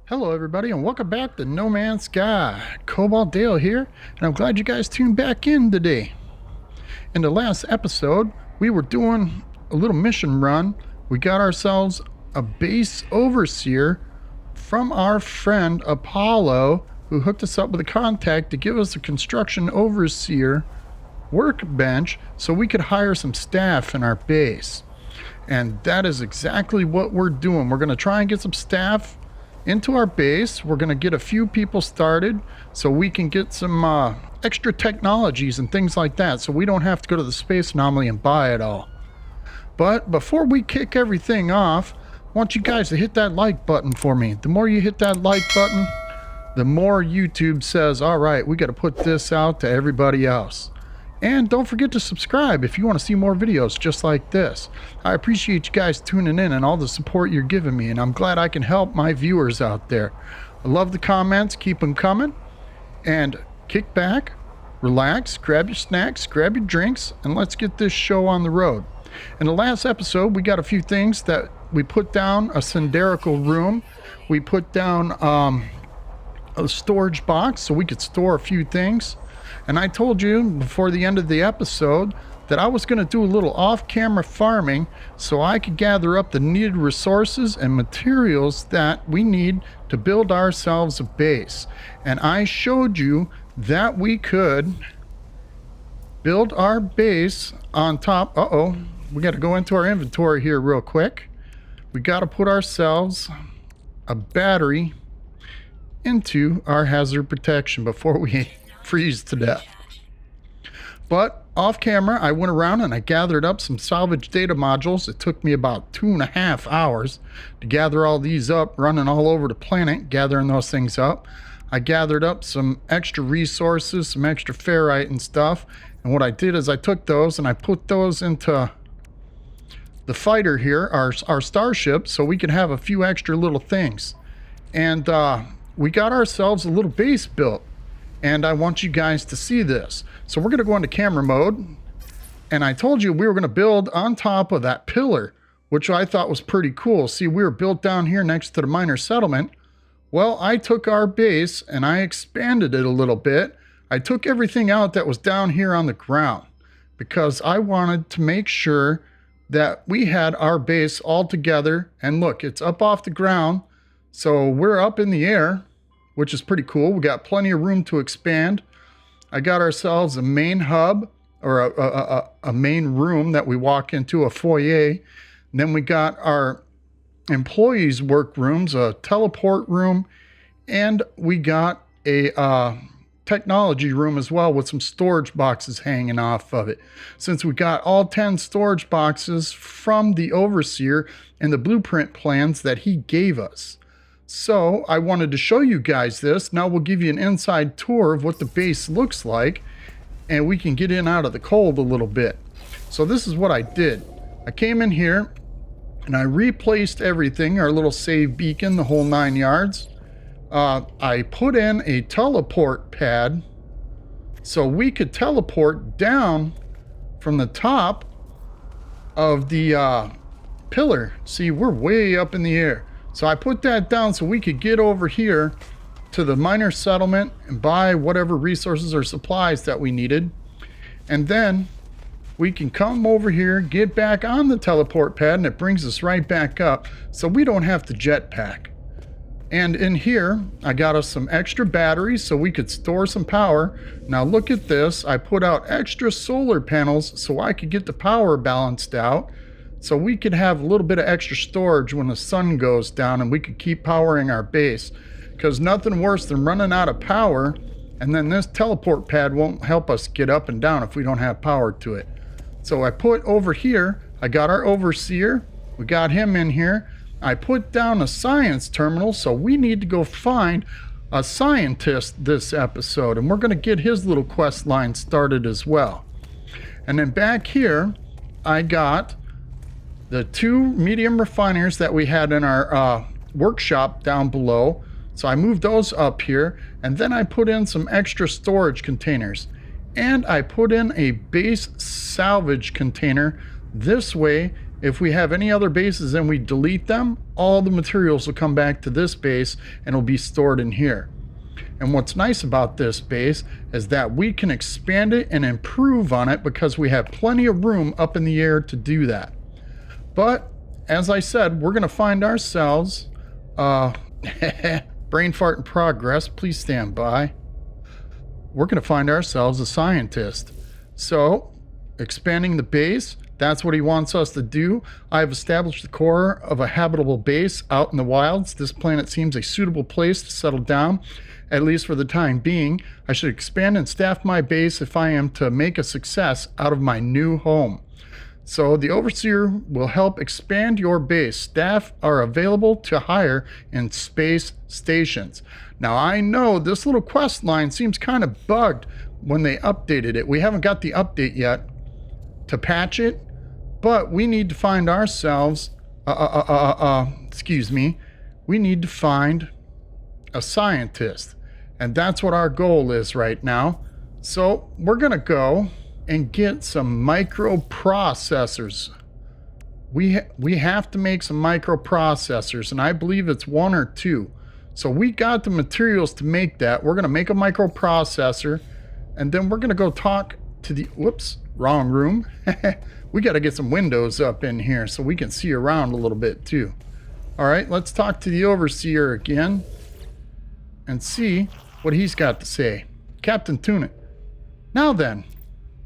Hello everybody and welcome back to No Man's Sky. Cobalt Dale here, and I'm glad you guys tuned back in today. In the last episode, we were doing a little mission run. We got ourselves a base overseer from our friend Apollo, who hooked us up with a contact to give us a construction overseer workbench so we could hire some staff in our base. And that is exactly what we're doing. We're going to try and get some staff into our base. We're going to get a few people started so we can get some extra technologies and things like that, so we don't have to go to the space anomaly and buy it all. But before we kick everything off, I want you guys to hit that like button for me. The more you hit that like button, the more YouTube says, all right, we got to put this out to everybody else. And don't forget to subscribe if you want to see more videos just like this. I appreciate you guys tuning in and all the support you're giving me, and I'm glad I can help my viewers out there. I love the comments. Keep them coming. And kick back, relax, grab your snacks, grab your drinks, and let's get this show on the road. In the last episode, we got a few things that we put down: a cylindrical room. We put down a storage box so we could store a few things. And I told you before the end of the episode that I was going to do a little off-camera farming so I could gather up the needed resources and materials that we need to build ourselves a base. And I showed you that we could build our base on top. We got to go into our inventory here real quick. We got to put ourselves a battery into our hazard protection before we freeze to death. But off camera, I went around and I gathered up some salvage data modules. It took me about 2.5 hours to gather all these up, running all over the planet, gathering those things up. I gathered up some extra resources, some extra ferrite and stuff. And what I did is I took those and I put those into the fighter here, our starship, so we could have a few extra little things. And we got ourselves a little base built. And I want you guys to see this. So we're going to go into camera mode. And I told you we were going to build on top of that pillar, which I thought was pretty cool. See, we were built down here next to the miner settlement. Well, I took our base and I expanded it a little bit. I took everything out that was down here on the ground because I wanted to make sure that we had our base all together. And look, it's up off the ground. So we're up in the air, which is pretty cool. We got plenty of room to expand. I got ourselves a main hub, or a main room that we walk into, a foyer. And then we got our employees' workrooms, a teleport room, and we got a technology room as well with some storage boxes hanging off of it. Since we got all 10 storage boxes from the overseer and the blueprint plans that he gave us. So I wanted to show you guys this. Now we'll give you an inside tour of what the base looks like, and we can get in out of the cold a little bit. So this is what I did. I came in here and I replaced everything, our little save beacon, the whole 9 yards. I put in a teleport pad so we could teleport down from the top of the pillar. See, we're way up in the air. So I put that down so we could get over here to the miner settlement and buy whatever resources or supplies that we needed. And then we can come over here, get back on the teleport pad, and it brings us right back up so we don't have to jetpack. And in here, I got us some extra batteries so we could store some power. Now look at this. I put out extra solar panels so I could get the power balanced out, so we could have a little bit of extra storage when the sun goes down and we could keep powering our base. Because nothing worse than running out of power and then this teleport pad won't help us get up and down if we don't have power to it. So I put over here, I got our overseer, we got him in here. I put down a science terminal, so we need to go find a scientist this episode, and we're going to get his little quest line started as well. And then back here, I got the 2 medium refiners that we had in our workshop down below. So I moved those up here, and then I put in some extra storage containers. And I put in a base salvage container this way If we have any other bases and we delete them, all the materials will come back to this base and will be stored in here. And what's nice about this base is that we can expand it and improve on it because we have plenty of room up in the air to do that. But as I said, we're going to find ourselves, brain fart in progress, please stand by. We're going to find ourselves a scientist. So expanding the base, that's what he wants us to do. I've established the core of a habitable base out in the wilds. This planet seems a suitable place to settle down, at least for the time being. I should expand and staff my base if I am to make a success out of my new home. So the overseer will help expand your base. Staff are available to hire in space stations. Now I know this little quest line seems kind of bugged when they updated it. We haven't got the update yet to patch it, but we need to find ourselves, we need to find a scientist. And that's what our goal is right now. So we're gonna go and get some microprocessors. We have to make some microprocessors, and I believe it's 1 or 2. So we got the materials to make that. We're gonna make a microprocessor, and then we're gonna go talk to the, whoops, wrong room. We gotta get some windows up in here so we can see around a little bit too. All right, let's talk to the overseer again and see what he's got to say. Captain Tunic. Now then,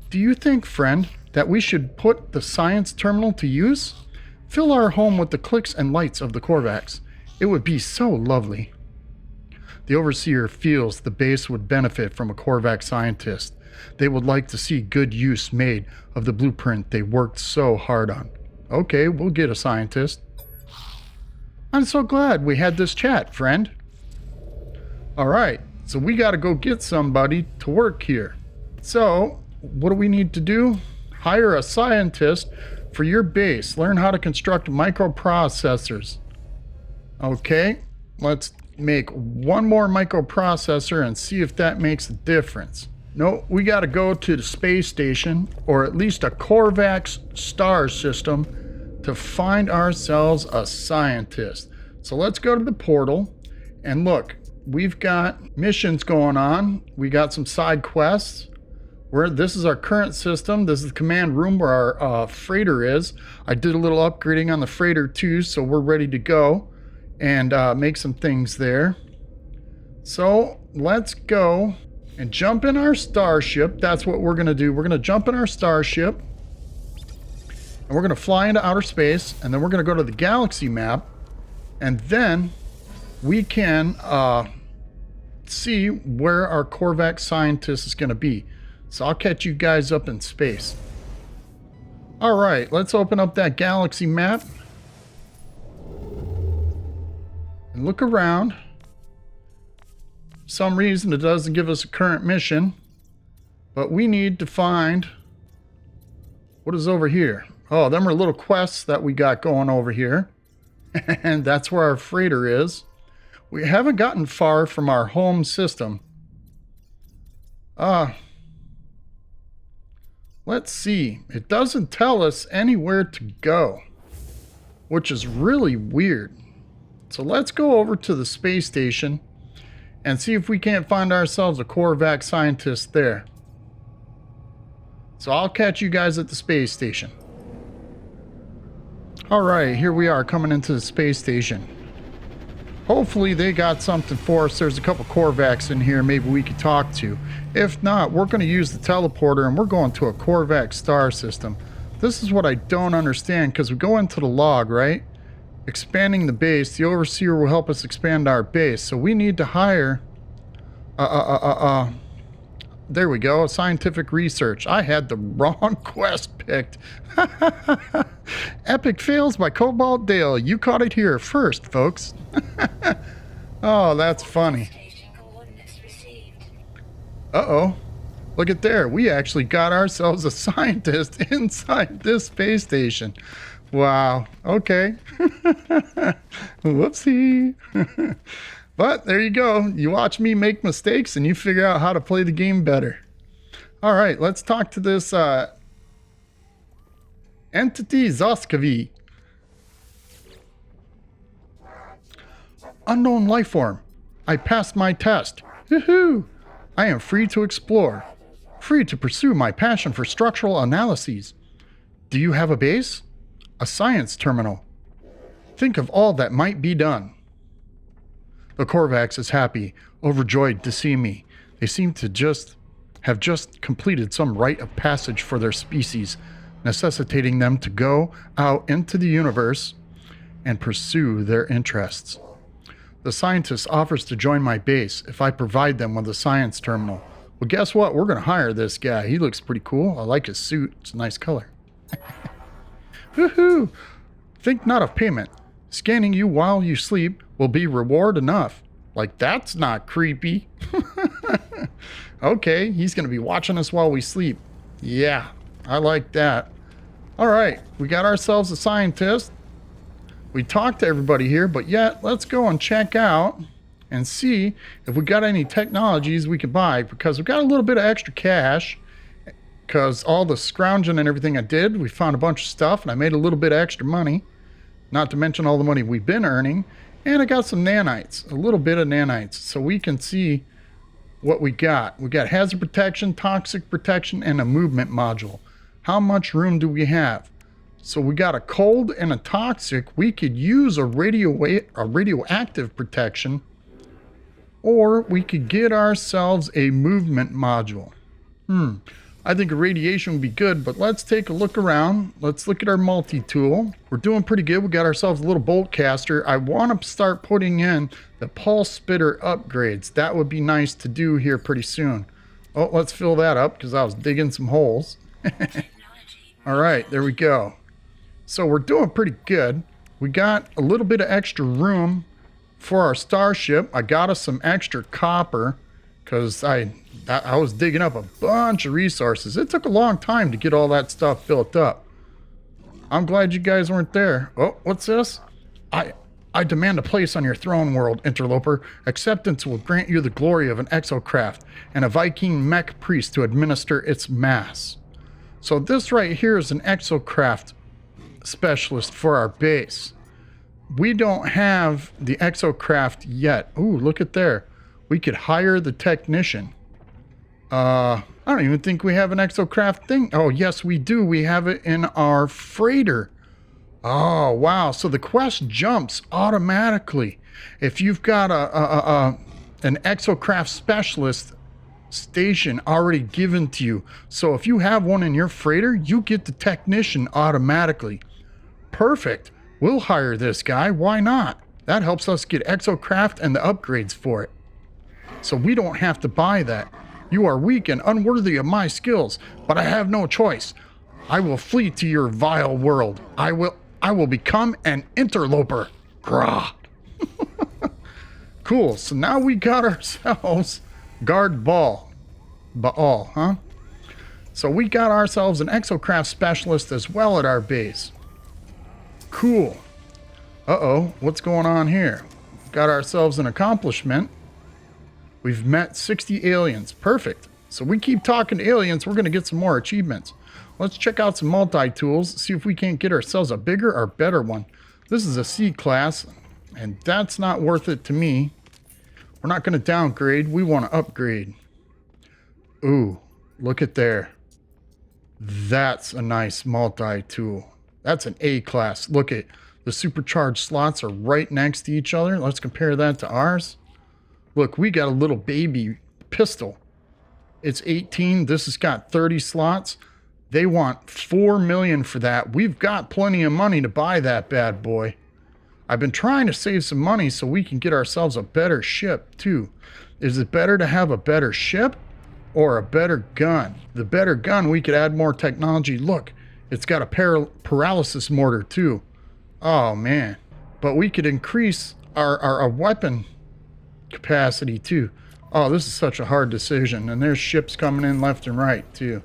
do you think, friend, that we should put the science terminal to use? Fill our home with the clicks and lights of the Korvax. It would be so lovely. The overseer feels the base would benefit from a Korvax scientist. They would like to see good use made of the blueprint they worked so hard on. Okay, we'll get a scientist. I'm so glad we had this chat, friend. All right, so we got to go get somebody to work here. So what do we need to do? Hire a scientist for your base. Learn how to construct microprocessors. Okay, let's make one more microprocessor and see if that makes a difference. No, we got to go to the space station, or at least a Korvax star system, to find ourselves a scientist. So let's go to the portal and look. We've got missions going on. We got some side quests. This is our current system. This is the command room where our freighter is. I did a little upgrading on the freighter too, so we're ready to go and make some things there. So let's go and jump in our starship. That's what we're gonna do. We're gonna jump in our starship and we're gonna fly into outer space, and then we're gonna go to the galaxy map, and then we can see where our Korvax scientist is gonna be. So I'll catch you guys up in space. All right, let's open up that galaxy map and look around. For some reason it doesn't give us a current mission, but we need to find what is over here. Oh, them are little quests that we got going over here. And that's where our freighter is. We haven't gotten far from our home system. Let's see. It doesn't tell us anywhere to go, which is really weird. So let's go over to the space station and see if we can't find ourselves a Korvax scientist there. So I'll catch you guys at the space station. All right, here we are coming into the space station. Hopefully they got something for us. There's a couple Korvax in here maybe we could talk to. If not, we're going to use the teleporter and we're going to a Korvax star system. This is what I don't understand, because we go into the log, right? Expanding the base. The overseer will help us expand our base. So we need to hire there we go, scientific research. I had the wrong quest picked. Epic fails by Cobalt Dale. You caught it here first, folks. Oh, that's funny. Uh-oh. Look at there. We actually got ourselves a scientist inside this space station. Wow. Okay. Whoopsie. But there you go. You watch me make mistakes and you figure out how to play the game better. All right, let's talk to this Entity Zoskovi. Unknown life form. I passed my test. Woohoo! I am free to explore. Free to pursue my passion for structural analyses. Do you have a base? A science terminal. Think of all that might be done. The Korvax is happy, overjoyed to see me. They seem to have just completed some rite of passage for their species, necessitating them to go out into the universe and pursue their interests. The scientist offers to join my base if I provide them with a science terminal. Well, guess what? We're going to hire this guy. He looks pretty cool. I like his suit. It's a nice color. Woohoo! Think not of payment. Scanning you while you sleep will be reward enough. Like, that's not creepy. Okay, he's going to be watching us while we sleep. Yeah, I like that. All right, we got ourselves a scientist. We talked to everybody here, but yet let's go and check out and see if we got any technologies we could buy, because we've got a little bit of extra cash because all the scrounging and everything I did, we found a bunch of stuff and I made a little bit of extra money, not to mention all the money we've been earning. And I got some nanites, a little bit of nanites, so we can see what we got. We got hazard protection, toxic protection, and a movement module. How much room do we have? So we got a cold and a toxic. We could use a radioactive protection, or we could get ourselves a movement module. I think a radiation would be good, but let's take a look around. Let's look at our multi-tool. We're doing pretty good. We got ourselves a little bolt caster. I want to start putting in the pulse spitter upgrades. That would be nice to do here pretty soon. Oh, let's fill that up because I was digging some holes. All right, there we go. So we're doing pretty good. We got a little bit of extra room for our starship. I got us some extra copper because I was digging up a bunch of resources. It took a long time to get all that stuff built up. I'm glad you guys weren't there. Oh, what's this? I demand a place on your throne world, interloper. Acceptance will grant you the glory of an exocraft and a Viking mech priest to administer its mass. So this right here is an exocraft specialist for our base. We don't have the exocraft yet. Ooh, look at there. We could hire the technician. I don't even think we have an exocraft thing. Oh, yes, we do. We have it in our freighter. Oh, wow. So the quest jumps automatically. If you've got an exocraft specialist station already given to you. So if you have one in your freighter, you get the technician automatically. Perfect. We'll hire this guy. Why not? That helps us get exocraft and the upgrades for it. So we don't have to buy that. You are weak and unworthy of my skills, but I have no choice. I will flee to your vile world. I will become an interloper. Grah. Cool. So now we got ourselves guard Baal, huh? So we got ourselves an exocraft specialist as well at our base. Cool. Uh-oh, what's going on here? Got ourselves an accomplishment. We've met 60 aliens. Perfect. So we keep talking to aliens, we're going to get some more achievements. Let's check out some multi-tools, see if we can't get ourselves a bigger or better one. This is a C class, and that's not worth it to me. We're not going to downgrade, we want to upgrade. Ooh, look at there. That's a nice multi-tool. That's an A class. Look at the supercharged slots are right next to each other. Let's compare that to ours. Look, we got a little baby pistol. It's 18. This has got 30 slots. They want 4 million for that. We've got plenty of money to buy that bad boy. I've been trying to save some money so we can get ourselves a better ship too. Is it better to have a better ship or a better gun? The better gun, we could add more technology. Look, it's got a paralysis mortar too. Oh man. But we could increase our weapon capacity too. Oh, this is such a hard decision. And there's ships coming in left and right too.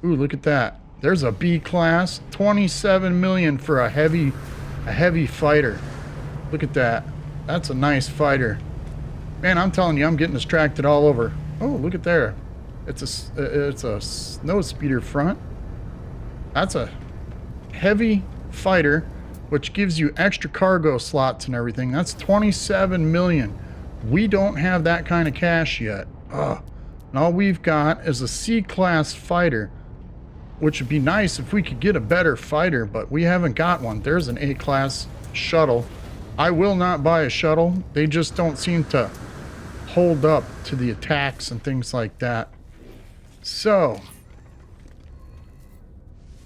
Ooh, look at that. There's a B class. 27 million for a heavy fighter. Look at that. That's a nice fighter. Man, I'm telling you, I'm getting distracted all over. Oh, look at there. It's a snow speeder front. That's a heavy fighter, which gives you extra cargo slots and everything. That's 27 million. We don't have that kind of cash yet. And all we've got is a C-class fighter, which would be nice if we could get a better fighter, but we haven't got one. There's an A-class shuttle. I will not buy a shuttle. They just don't seem to hold up to the attacks and things like that. So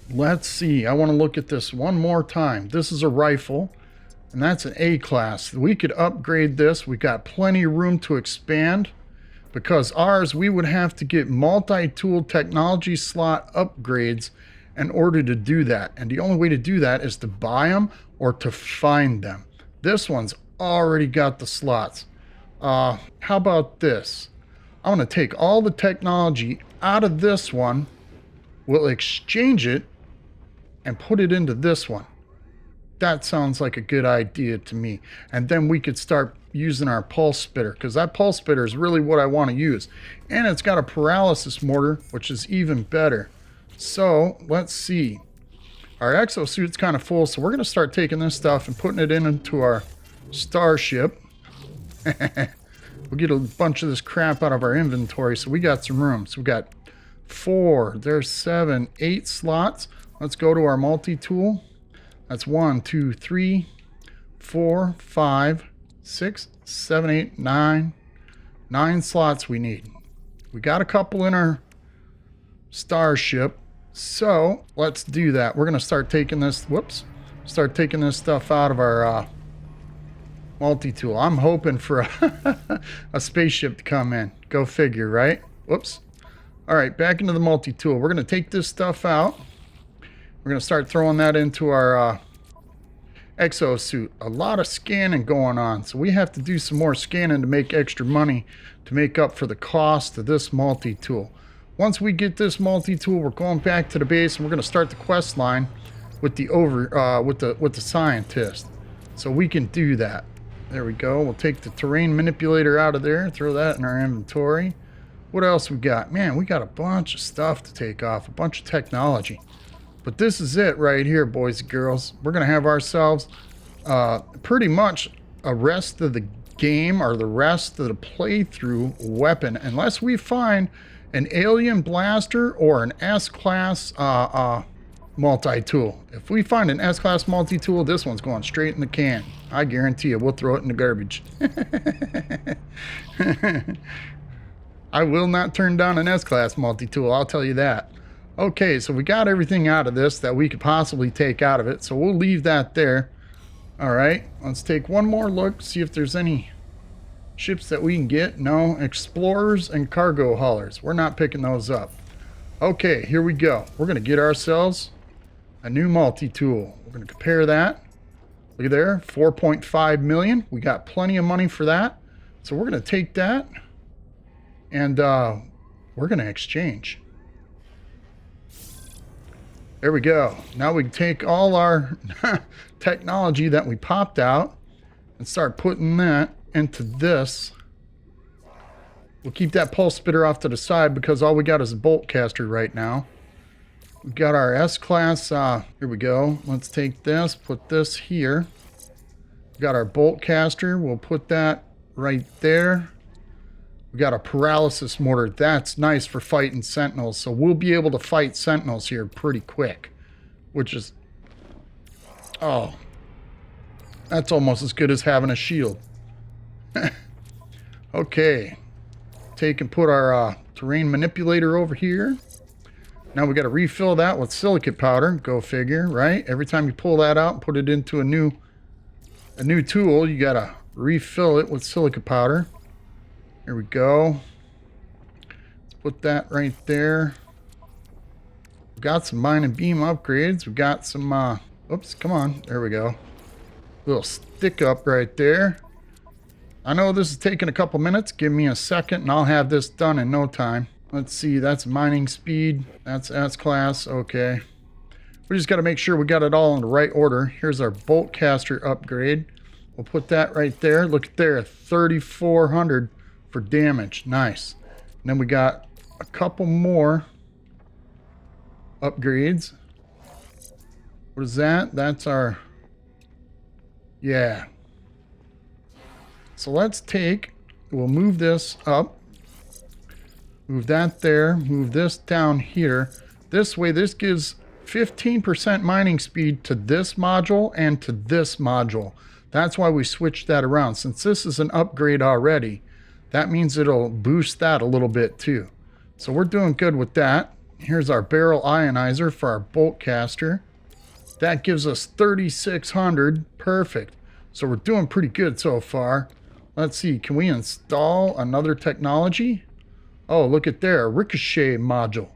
let's see. I want to look at this one more time. This is a rifle, and that's an A-class. We could upgrade this. We got plenty of room to expand, because ours, we would have to get multi-tool technology slot upgrades in order to do that. And the only way to do that is to buy them or to find them. This one's already got the slots. How about this? I want to take all the technology out of this one. We'll exchange it and put it into this one. That sounds like a good idea to me. And then we could start using our pulse spitter, because that pulse spitter is really what I want to use. And it's got a paralysis mortar, which is even better. So let's see. Our exosuit's kind of full, so we're going to start taking this stuff and putting it into our starship. We'll get a bunch of this crap out of our inventory, so we got some room. So we got 4, there's 7, 8 slots. Let's go to our multi-tool. That's 1, 2, 3, 4, 5, 6, 7, 8, 9. 9 slots we need. We got a couple in our starship. So let's do that. We're going to start taking this, start taking this stuff out of our multi-tool. I'm hoping for a spaceship to come in. Go figure, right? Whoops. All right, back into the multi-tool. We're going to take this stuff out. We're going to start throwing that into our exosuit. A lot of scanning going on, so we have to do some more scanning to make extra money to make up for the cost of this multi-tool. Once we get this multi-tool, we're going back to the base and we're going to start the quest line with the with the scientist. So we can do that. There we go. We'll take the terrain manipulator out of there, throw that in our inventory. What else we got? Man, we got a bunch of stuff to take off, a bunch of technology. But this is it right here, boys and girls. We're going to have ourselves pretty much a rest of the game, or the rest of the playthrough weapon, unless we find an alien blaster or an S-class multi-tool. If we find an S-class multi-tool, this one's going straight in the can. I guarantee you, we'll throw it in the garbage. I will not turn down an S-class multi-tool, I'll tell you that. Okay, so we got everything out of this that we could possibly take out of it, so we'll leave that there. All right, let's take one more look, see if there's any ships that we can get. No, explorers and cargo haulers. We're not picking those up. Okay, here we go. We're going to get ourselves a new multi-tool. We're going to compare that. Look at there, 4.5 million. We got plenty of money for that. So we're going to take that and we're going to exchange. There we go. Now we can take all our technology that we popped out and start putting that into this. We'll keep that pulse spitter off to the side because all we got is a bolt caster right now. We've got our S-class. Here we go. Let's take this, put this here. We've got our bolt caster. We'll put that right there. We got a paralysis mortar. That's nice for fighting sentinels. So we'll be able to fight sentinels here pretty quick. Which is... oh. That's almost as good as having a shield. Okay. Take and put our terrain manipulator over here. Now we got to refill that with silicate powder. Go figure, right? Every time you pull that out and put it into a new tool, you got to refill it with silicate powder. Here we go. Let's put that right there. We've got some mine and beam upgrades. We've got some, oops, come on. There we go. Little stick up right there. I know this is taking a couple minutes. Give me a second and I'll have this done in no time. Let's see, that's mining speed. That's S-class, okay. We just got to make sure we got it all in the right order. Here's our bolt caster upgrade. We'll put that right there. Look at there, 3,400 for damage. Nice. And then we got a couple more upgrades. What is that? That's our... Yeah. So let's take... We'll move this up. Move that there. Move this down here. This way, this gives 15% mining speed to this module and to this module. That's why we switched that around. Since this is an upgrade already, that means it'll boost that a little bit too. So we're doing good with that. Here's our barrel ionizer for our bolt caster. That gives us 3,600. Perfect. So we're doing pretty good so far. Let's see, can we install another technology? Oh, look at there, a ricochet module.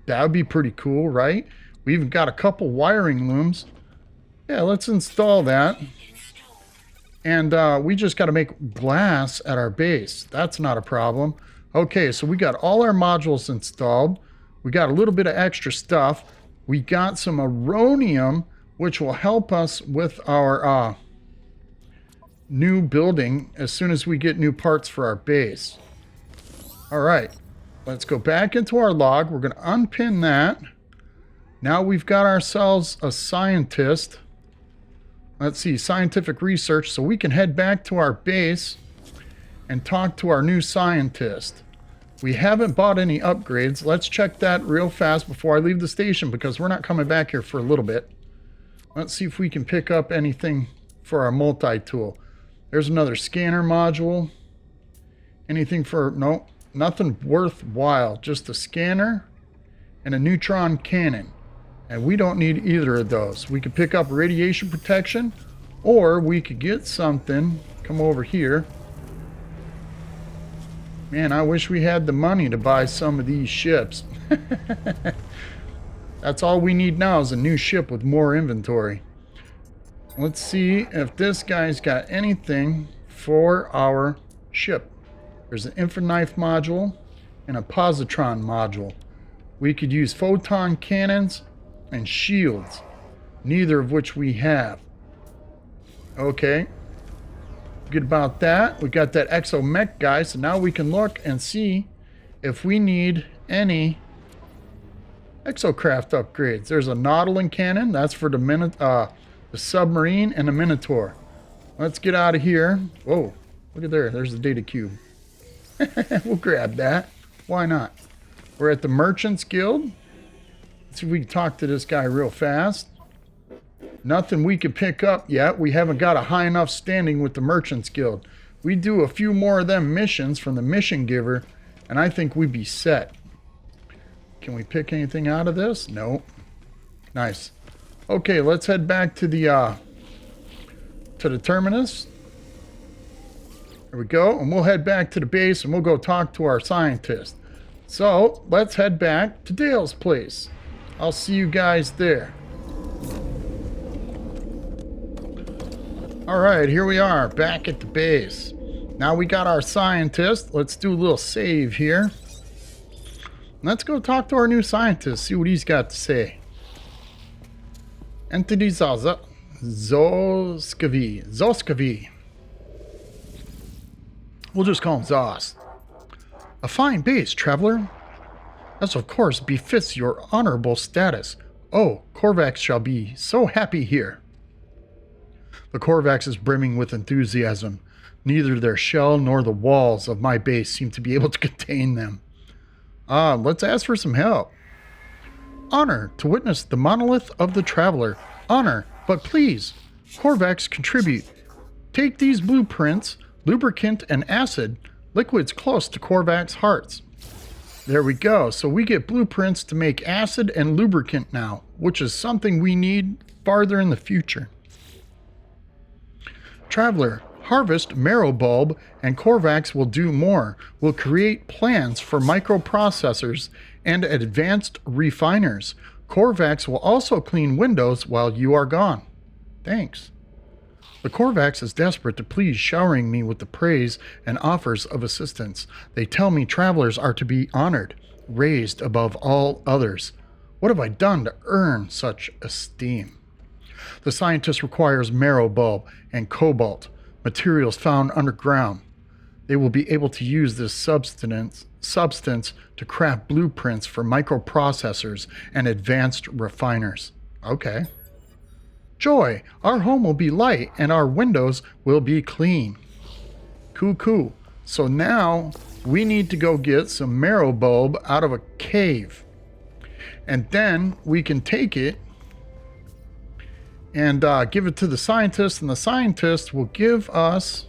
That would be pretty cool, right? We even got a couple wiring looms. Yeah, let's install that. And we just got to make glass at our base. That's not a problem. Okay, so we got all our modules installed. We got a little bit of extra stuff. We got some aronium, which will help us with our new building as soon as we get new parts for our base. All right, let's go back into our log. We're going to unpin that. Now we've got ourselves a scientist. Let's see, scientific research, so we can head back to our base and talk to our new scientist. We haven't bought any upgrades. Let's check that real fast before I leave the station because we're not coming back here for a little bit. Let's see if we can pick up anything for our multi-tool. There's another scanner module. Anything for... Nope, nothing worthwhile. Just a scanner and a neutron cannon. And we don't need either of those. We could pick up radiation protection, or we could get something. Come over here. Man, I wish we had the money to buy some of these ships. That's all we need now is a new ship with more inventory. Let's see if this guy's got anything for our ship. There's an infraknife module and a positron module. We could use photon cannons and shields, neither of which we have. Okay, good about that. We got that exomech guy, so now we can look and see if we need any exocraft upgrades. There's a Nautilus cannon, that's for the submarine and the Minotaur. Let's get out of here. Whoa, look at there, there's the data cube. We'll grab that, why not? We're at the Merchants Guild. Let's see if we can talk to this guy real fast. Nothing we can pick up yet. We haven't got a high enough standing with the Merchants Guild. We do a few more of them missions from the mission giver, and I think we'd be set. Can we pick anything out of this? Nope. Nice. Okay, let's head back to the terminus. There we go, and we'll head back to the base, and we'll go talk to our scientist. So, let's head back to Dale's place. I'll see you guys there. Alright, here we are, back at the base. Now we got our scientist. Let's do a little save here. Let's go talk to our new scientist, see what he's got to say. Entity Zaza. Zoskavi. We'll just call him Zos. A fine base, traveler. As of course befits your honorable status. Oh, Korvax shall be so happy here. The Korvax is brimming with enthusiasm. Neither their shell nor the walls of my base seem to be able to contain them. Let's ask for some help. Honor to witness the monolith of the traveler. Honor, but please, Korvax contribute. Take these blueprints, lubricant and acid, liquids close to Korvax hearts. There we go. So we get blueprints to make acid and lubricant now, which is something we need farther in the future. Traveler, harvest marrow bulb and Korvax will do more. We'll create plans for microprocessors and advanced refiners. Korvax will also clean windows while you are gone. Thanks. The Korvax is desperate to please, showering me with the praise and offers of assistance. They tell me travelers are to be honored, raised above all others. What have I done to earn such esteem? The scientist requires marrow bulb and cobalt, materials found underground. They will be able to use this substance to craft blueprints for microprocessors and advanced refiners. Okay. Joy, our home will be light and our windows will be clean. Cool, cool. So now we need to go get some marrow bulb out of a cave. And then we can take it and give it to the scientist, and the scientist will give us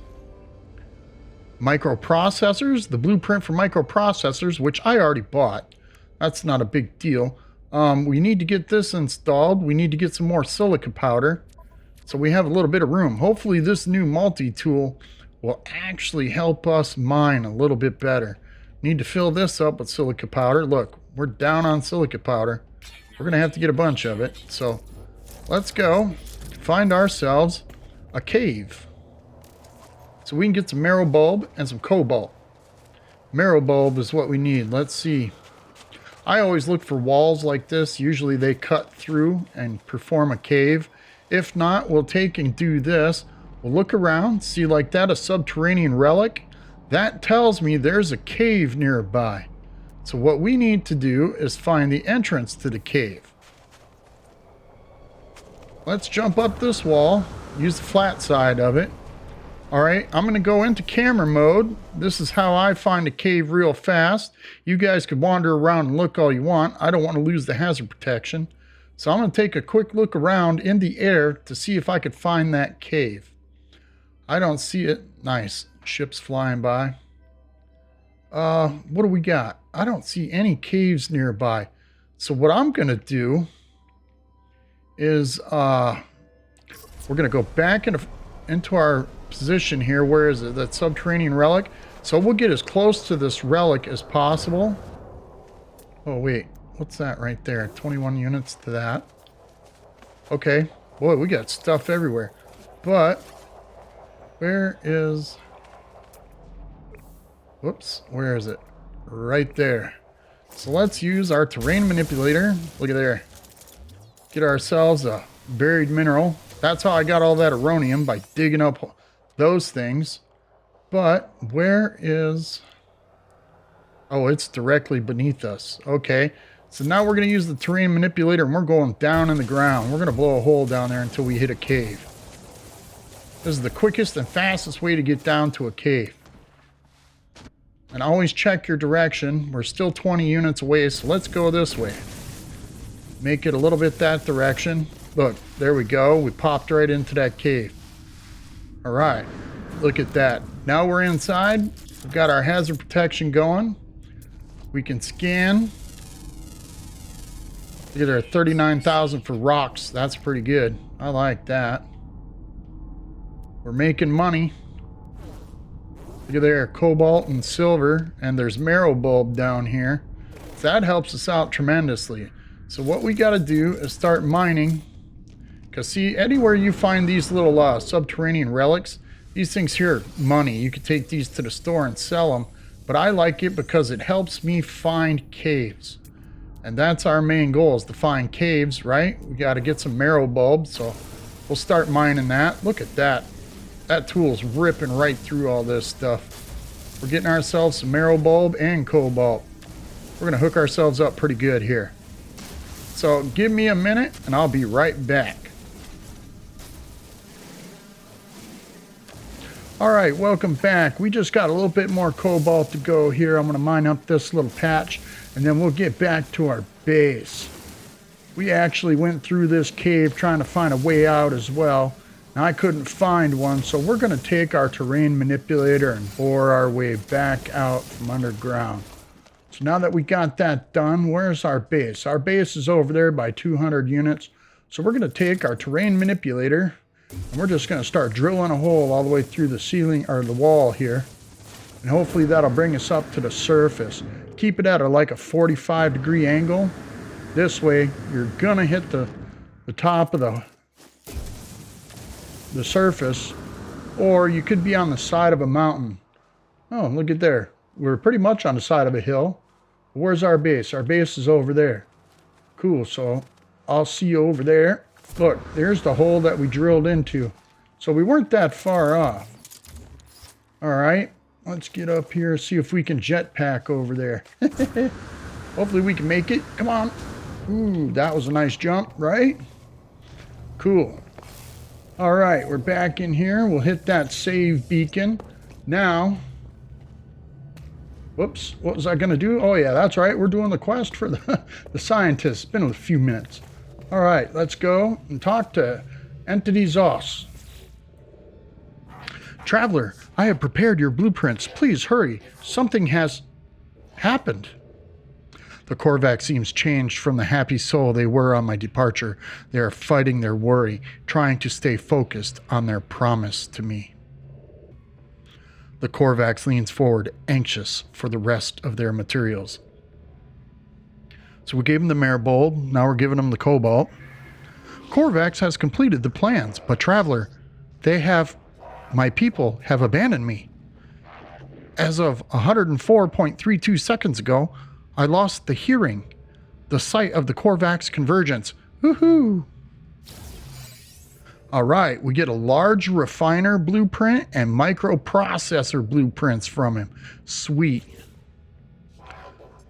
microprocessors, the blueprint for microprocessors, which I already bought. That's not a big deal. We need to get this installed. We need to get some more silica powder so we have a little bit of room. Hopefully this new multi-tool will actually help us mine a little bit better. Need to fill this up with silica powder. Look, we're down on silica powder. We're gonna have to get a bunch of it. So let's go find ourselves a cave so we can get some marrow bulb and some cobalt. Marrow bulb is what we need. Let's see. I always look for walls like this. Usually they cut through and perform a cave. If not, we'll take and do this. We'll look around, see like that, a subterranean relic. That tells me there's a cave nearby. So what we need to do is find the entrance to the cave. Let's jump up this wall, use the flat side of it. All right, I'm gonna go into camera mode. This is how I find a cave real fast. You guys could wander around and look all you want. I don't want to lose the hazard protection. So I'm gonna take a quick look around in the air to see if I could find that cave. I don't see it. Nice, ships flying by. What do we got? I don't see any caves nearby. So what I'm gonna do is we're gonna go back into our position here. Where is it? That subterranean relic. So we'll get as close to this relic as possible. Oh wait, what's that right there? 21 units to that. Okay, boy, we got stuff everywhere. But where is, whoops, where is it? Right there. So let's use our terrain manipulator. Look at there. Get ourselves a buried mineral. That's how I got all that uranium, by digging up those things. But where is, oh, it's directly beneath us. Okay, so now we're going to use the terrain manipulator and we're going down in the ground. We're going to blow a hole down there until we hit a cave. This is the quickest and fastest way to get down to a cave. And always check your direction. We're still 20 units away, so let's go this way. Make it a little bit that direction. Look, there we go. We popped right into that cave. All right, look at that. Now we're inside. We've got our hazard protection going. We can scan. Look at our 39,000 for rocks. That's pretty good. I like that. We're making money. Look at there, cobalt and silver, and there's marrow bulb down here. That helps us out tremendously. So what we got to do is start mining. Because see, anywhere you find these little subterranean relics, these things here are money. You could take these to the store and sell them. But I like it because it helps me find caves. And that's our main goal, is to find caves, right? We got to get some marrow bulbs, so we'll start mining that. Look at that. That tool's ripping right through all this stuff. We're getting ourselves some marrow bulb and cobalt. We're going to hook ourselves up pretty good here. So give me a minute and I'll be right back. All right, welcome back. We just got a little bit more cobalt to go here. I'm going to mine up this little patch and then we'll get back to our base. We actually went through this cave trying to find a way out as well. Now, I couldn't find one, so we're going to take our terrain manipulator and bore our way back out from underground. So now that we got that done, where's our base? Our base is over there by 200 units. So we're going to take our terrain manipulator and we're just going to start drilling a hole all the way through the ceiling or the wall here. And hopefully that'll bring us up to the surface. Keep it at like a 45-degree angle. This way, you're going to hit the top of the surface, or you could be on the side of a mountain. Oh, look at there. We're pretty much on the side of a hill. Where's our base? Our base is over there. Cool, so I'll see you over there. Look, there's the hole that we drilled into. So we weren't that far off. All right, let's get up here, see if we can jetpack over there. Hopefully we can make it. Come on. Ooh, that was a nice jump, right? Cool. All right, we're back in here. We'll hit that save beacon. Now, whoops, what was I going to do? Oh, yeah, that's right. We're doing the quest for the scientists. It's been a few minutes. All right, let's go and talk to Entity Zos. Traveler, I have prepared your blueprints. Please hurry. Something has happened. The Korvax seems changed from the happy soul they were on my departure. They are fighting their worry, trying to stay focused on their promise to me. The Korvax leans forward, anxious for the rest of their materials. So we gave him the Maribulb, now we're giving him the Cobalt. Korvax has completed the plans, but Traveler, my people have abandoned me. As of 104.32 seconds ago, I lost the hearing, the sight of the Korvax convergence. Woohoo! All right, we get a large refiner blueprint and microprocessor blueprints from him. Sweet.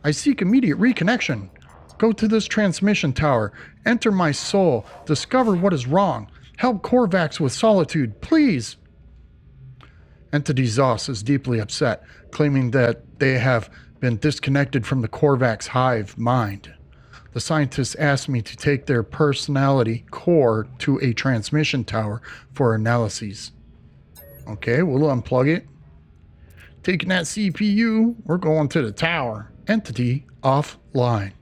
I seek immediate reconnection. Go to this transmission tower. Enter my soul. Discover what is wrong. Help Korvax with solitude, please. Entity Zos is deeply upset, claiming that they have been disconnected from the Korvax hive mind. The scientists asked me to take their personality core to a transmission tower for analyses. Okay, we'll unplug it. Taking that CPU, we're going to the tower. Entity offline.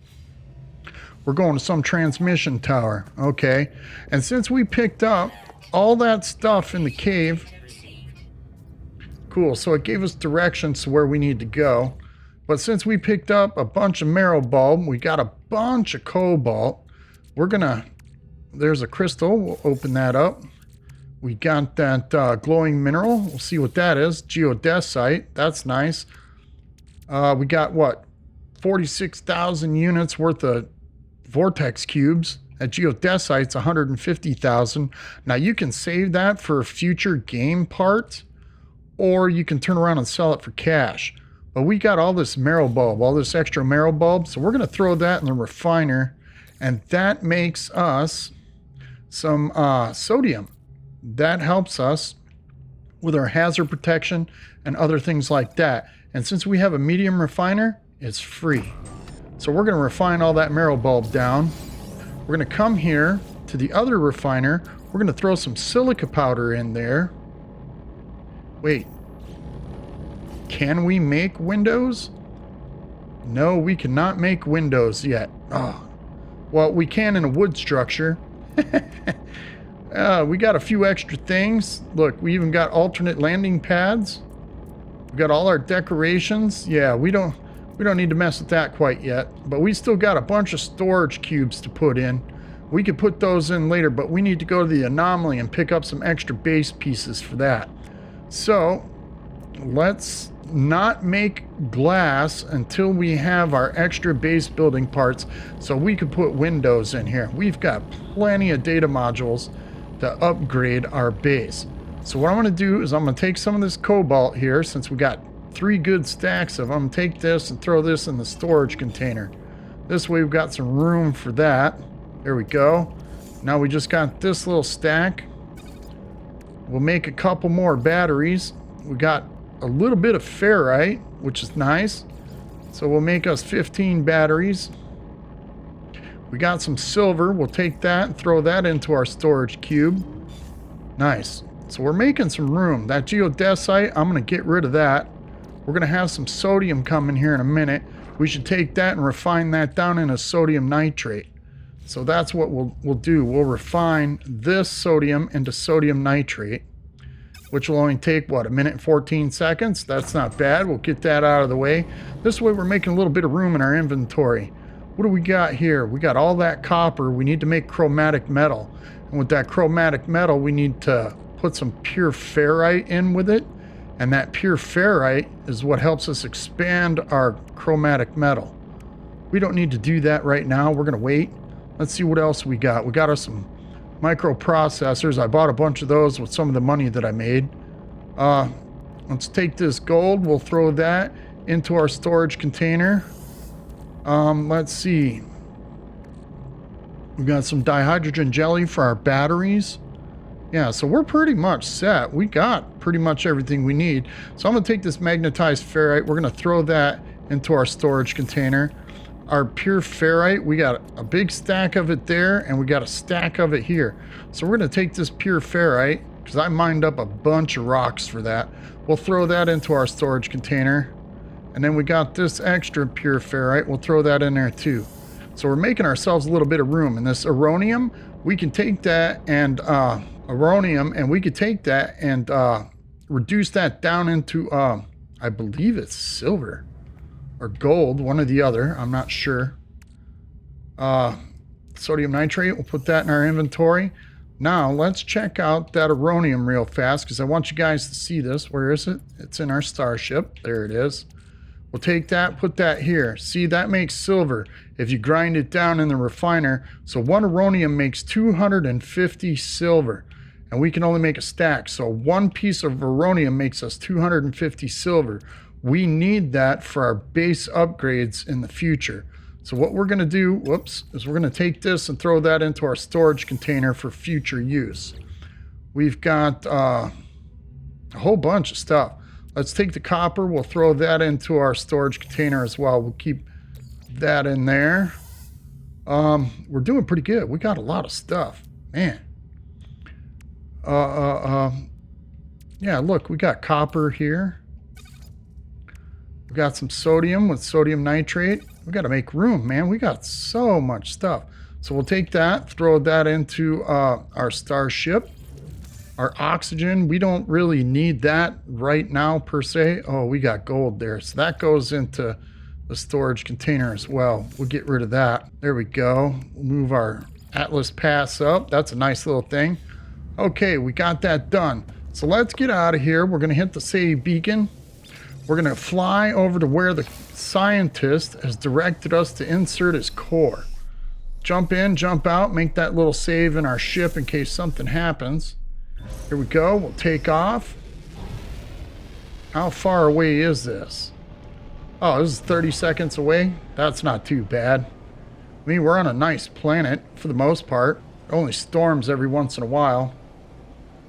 We're going to some transmission tower. Okay, and since we picked up all that stuff in the cave, cool, so it gave us directions to where we need to go. But since we picked up a bunch of Maribulb, we got a bunch of Cobalt. We're gonna, there's a crystal, we'll open that up. We got that glowing mineral, we'll see what that is. Geodesite, that's nice. We got what, 46,000 units worth of vortex cubes. At Geodesite's 150,000. Now you can save that for future game parts, or you can turn around and sell it for cash. But we got all this Maribulb, all this extra Maribulb, so we're going to throw that in the refiner, and that makes us some sodium. That helps us with our hazard protection and other things like that. And since we have a medium refiner, it's free. So we're going to refine all that Maribulb down. We're going to come here to the other refiner. We're going to throw some silica powder in there. Wait. Can we make windows? No, we cannot make windows yet. Oh, well, we can in a wood structure. We got a few extra things. Look, we even got alternate landing pads. We got all our decorations. Yeah, we don't need to mess with that quite yet. But we still got a bunch of storage cubes to put in. We could put those in later, but we need to go to the anomaly and pick up some extra base pieces for that. So let's not make glass until we have our extra base building parts so we could put windows in here. We've got plenty of data modules to upgrade our base. So what I'm going to do is I'm going to take some of this cobalt here, since we got 3 good stacks of them, take this and throw this in the storage container. This way we've got some room for that. There we go. Now we just got this little stack. We'll make a couple more batteries. We got a little bit of ferrite, which is nice. So we'll make us 15 batteries. We got some silver. We'll take that and throw that into our storage cube. Nice. So we're making some room. That geodesite, I'm going to get rid of that. We're going to have some sodium coming here in a minute. We should take that and refine that down into sodium nitrate. So that's what we'll do. We'll refine this sodium into sodium nitrate, which will only take, what, 1 minute and 14 seconds? That's not bad. We'll get that out of the way. This way we're making a little bit of room in our inventory. What do we got here? We got all that copper. We need to make chromatic metal. And with that chromatic metal, we need to put some pure ferrite in with it. And that pure ferrite is what helps us expand our chromatic metal. We don't need to do that right now. We're going to wait. Let's see what else we got. We got us some microprocessors. I bought a bunch of those with some of the money that I made. Let's take this gold. We'll throw that into our storage container. Let's see. We got some dihydrogen jelly for our batteries. Yeah, so we're pretty much set. We got pretty much everything we need. So I'm going to take this magnetized ferrite. We're going to throw that into our storage container. Our pure ferrite, we got a big stack of it there, and we got a stack of it here. So we're going to take this pure ferrite, because I mined up a bunch of rocks for that. We'll throw that into our storage container. And then we got this extra pure ferrite. We'll throw that in there too. So we're making ourselves a little bit of room. And this uranium, we can take that and reduce that down into I believe it's silver or gold, one or the other, I'm not sure. Sodium nitrate, we'll put that in our inventory. Now let's check out that uranium real fast, because I want you guys to see this. Where is it? It's in our starship. There it is. We'll take that, put that here. See, that makes silver if you grind it down in the refiner. So one uranium makes 250 silver, and we can only make a stack. So one piece of uranium makes us 250 silver. We need that for our base upgrades in the future. So what we're going to do, is we're going to take this and throw that into our storage container for future use. We've got a whole bunch of stuff. Let's take the copper. We'll throw that into our storage container as well. We'll keep that in there. We're doing pretty good. We got a lot of stuff, man. Yeah, look, we got copper here. We got some sodium with sodium nitrate. We got to make room, man. We got so much stuff. So we'll take that, throw that into our starship. Our oxygen, we don't really need that right now per se. Oh, we got gold there. So that goes into the storage container as well. We'll get rid of that. There we go. We'll move our Atlas Pass up. That's a nice little thing. Okay, we got that done. So let's get out of here. We're going to hit the save beacon. We're going to fly over to where the scientist has directed us to insert his core. Jump in, jump out, make that little save in our ship in case something happens. Here we go. We'll take off. How far away is this? Oh, this is 30 seconds away. That's not too bad. I mean, we're on a nice planet for the most part. Only storms every once in a while.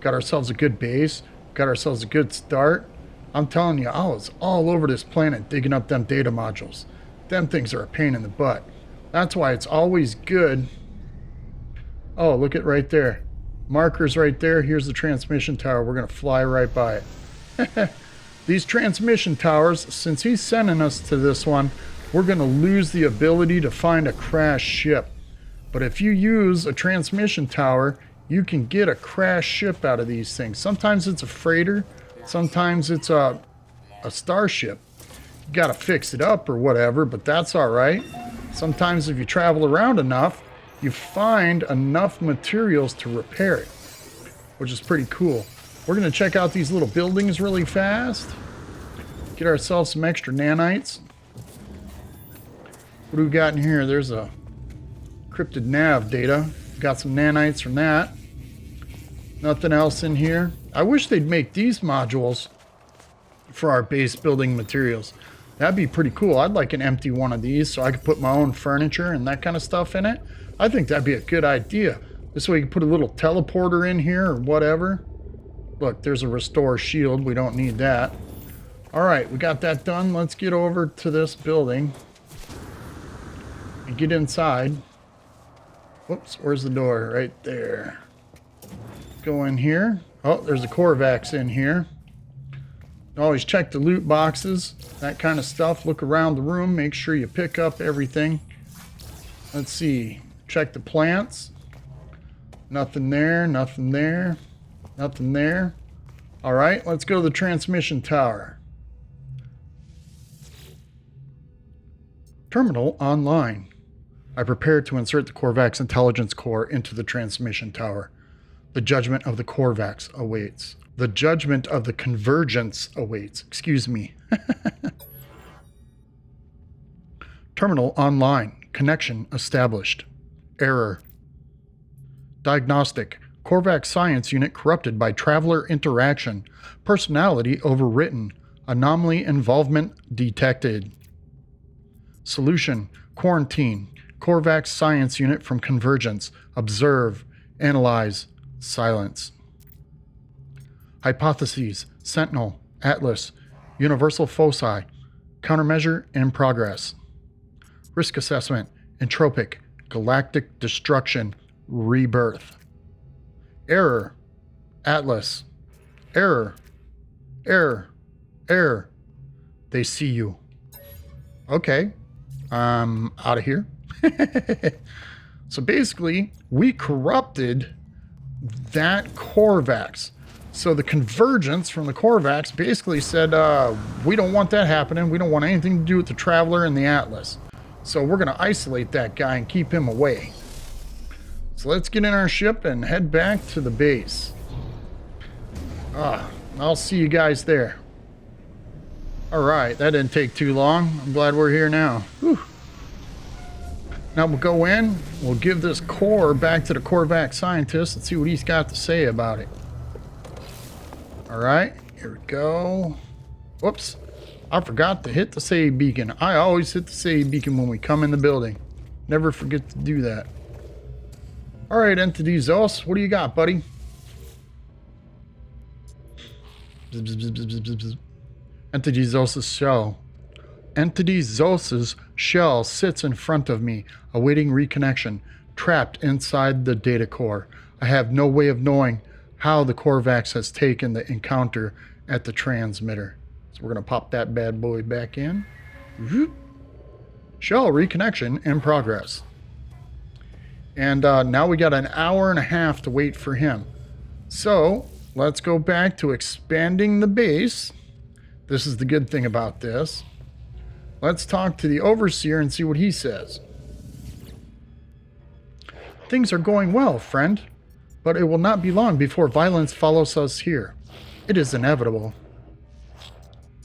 Got ourselves a good base. Got ourselves a good start. I'm telling you, I was all over this planet digging up them data modules. Them things are a pain in the butt. That's why it's always good. Oh, look at right there. Markers right there. Here's the transmission tower. We're going to fly right by it. These transmission towers, since he's sending us to this one, we're going to lose the ability to find a crashed ship. But if you use a transmission tower, you can get a crashed ship out of these things. Sometimes it's a freighter. Sometimes it's a starship. You got to fix it up or whatever, but that's all right. Sometimes if you travel around enough, you find enough materials to repair it, which is pretty cool. We're going to check out these little buildings really fast. Get ourselves some extra nanites. What do we got in here? There's a cryptid nav data. Got some nanites from that. Nothing else in here. I wish they'd make these modules for our base building materials. That'd be pretty cool. I'd like an empty one of these so I could put my own furniture and that kind of stuff in it. I think that'd be a good idea. This way you can put a little teleporter in here or whatever. Look, there's a restore shield. We don't need that. All right, we got that done. Let's get over to this building and get inside. Whoops, where's the door? Right there. Go in here. Oh, there's a Corvax in here. Always check the loot boxes, that kind of stuff. Look around the room, make sure you pick up everything. Let's see. Check the plants. Nothing there, nothing there, nothing there. All right, let's go to the transmission tower. Terminal online. I prepare to insert the Corvax intelligence core into the transmission tower. The judgment of the Corvax awaits. The judgment of the convergence awaits. Excuse me. Terminal online. Connection established. Error. Diagnostic. Corvax Science Unit corrupted by traveler interaction. Personality overwritten. Anomaly involvement detected. Solution. Quarantine. Corvax Science Unit from Convergence. Observe. Analyze. Silence. Hypotheses, Sentinel, Atlas, Universal Foci, Countermeasure in progress. Risk assessment, Entropic, Galactic Destruction, Rebirth. Error, Atlas. Error, error, error. They see you. Okay, I'm out of here. So basically, we corrupted that Corvax. So the convergence from the Corvax basically said, we don't want that happening. We don't want anything to do with the Traveler and the Atlas. So we're going to isolate that guy and keep him away. So let's get in our ship and head back to the base. I'll see you guys there. Alright, that didn't take too long. I'm glad we're here now. Whew. Now we'll go in, we'll give this core back to the Corvax scientist and see what he's got to say about it. Alright, here we go. Whoops, I forgot to hit the save beacon. I always hit the save beacon when we come in the building. Never forget to do that. Alright, Entity Zos, what do you got, buddy? Entity Zos's shell. Entity Zos's shell sits in front of me, awaiting reconnection, trapped inside the data core. I have no way of knowing how the Corvax has taken the encounter at the transmitter. So we're going to pop that bad boy back in. Shell reconnection in progress. And now we got an hour and a half to wait for him. So let's go back to expanding the base. This is the good thing about this. Let's talk to the Overseer and see what he says. Things are going well, friend, but it will not be long before violence follows us here. It is inevitable.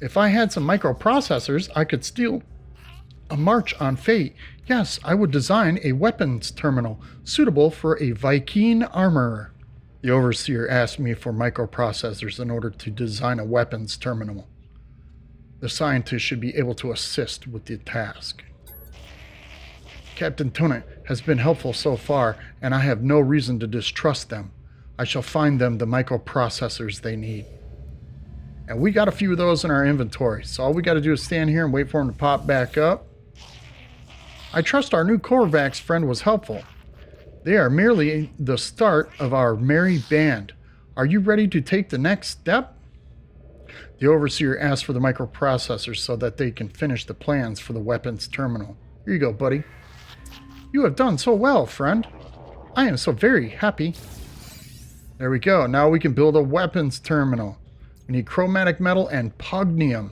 If I had some microprocessors, I could steal a march on fate. Yes, I would design a weapons terminal suitable for a Viking armorer. The Overseer asked me for microprocessors in order to design a weapons terminal. The scientist should be able to assist with the task. Captain Tonnant has been helpful so far, and I have no reason to distrust them. I shall find them the microprocessors they need. And we got a few of those in our inventory, so all we got to do is stand here and wait for them to pop back up. I trust our new Corvax friend was helpful. They are merely the start of our merry band. Are you ready to take the next step? The Overseer asked for the microprocessors so that they can finish the plans for the weapons terminal. Here you go, buddy. You have done so well, friend. I am so very happy. There we go. Now we can build a weapons terminal. We need chromatic metal and pugnium.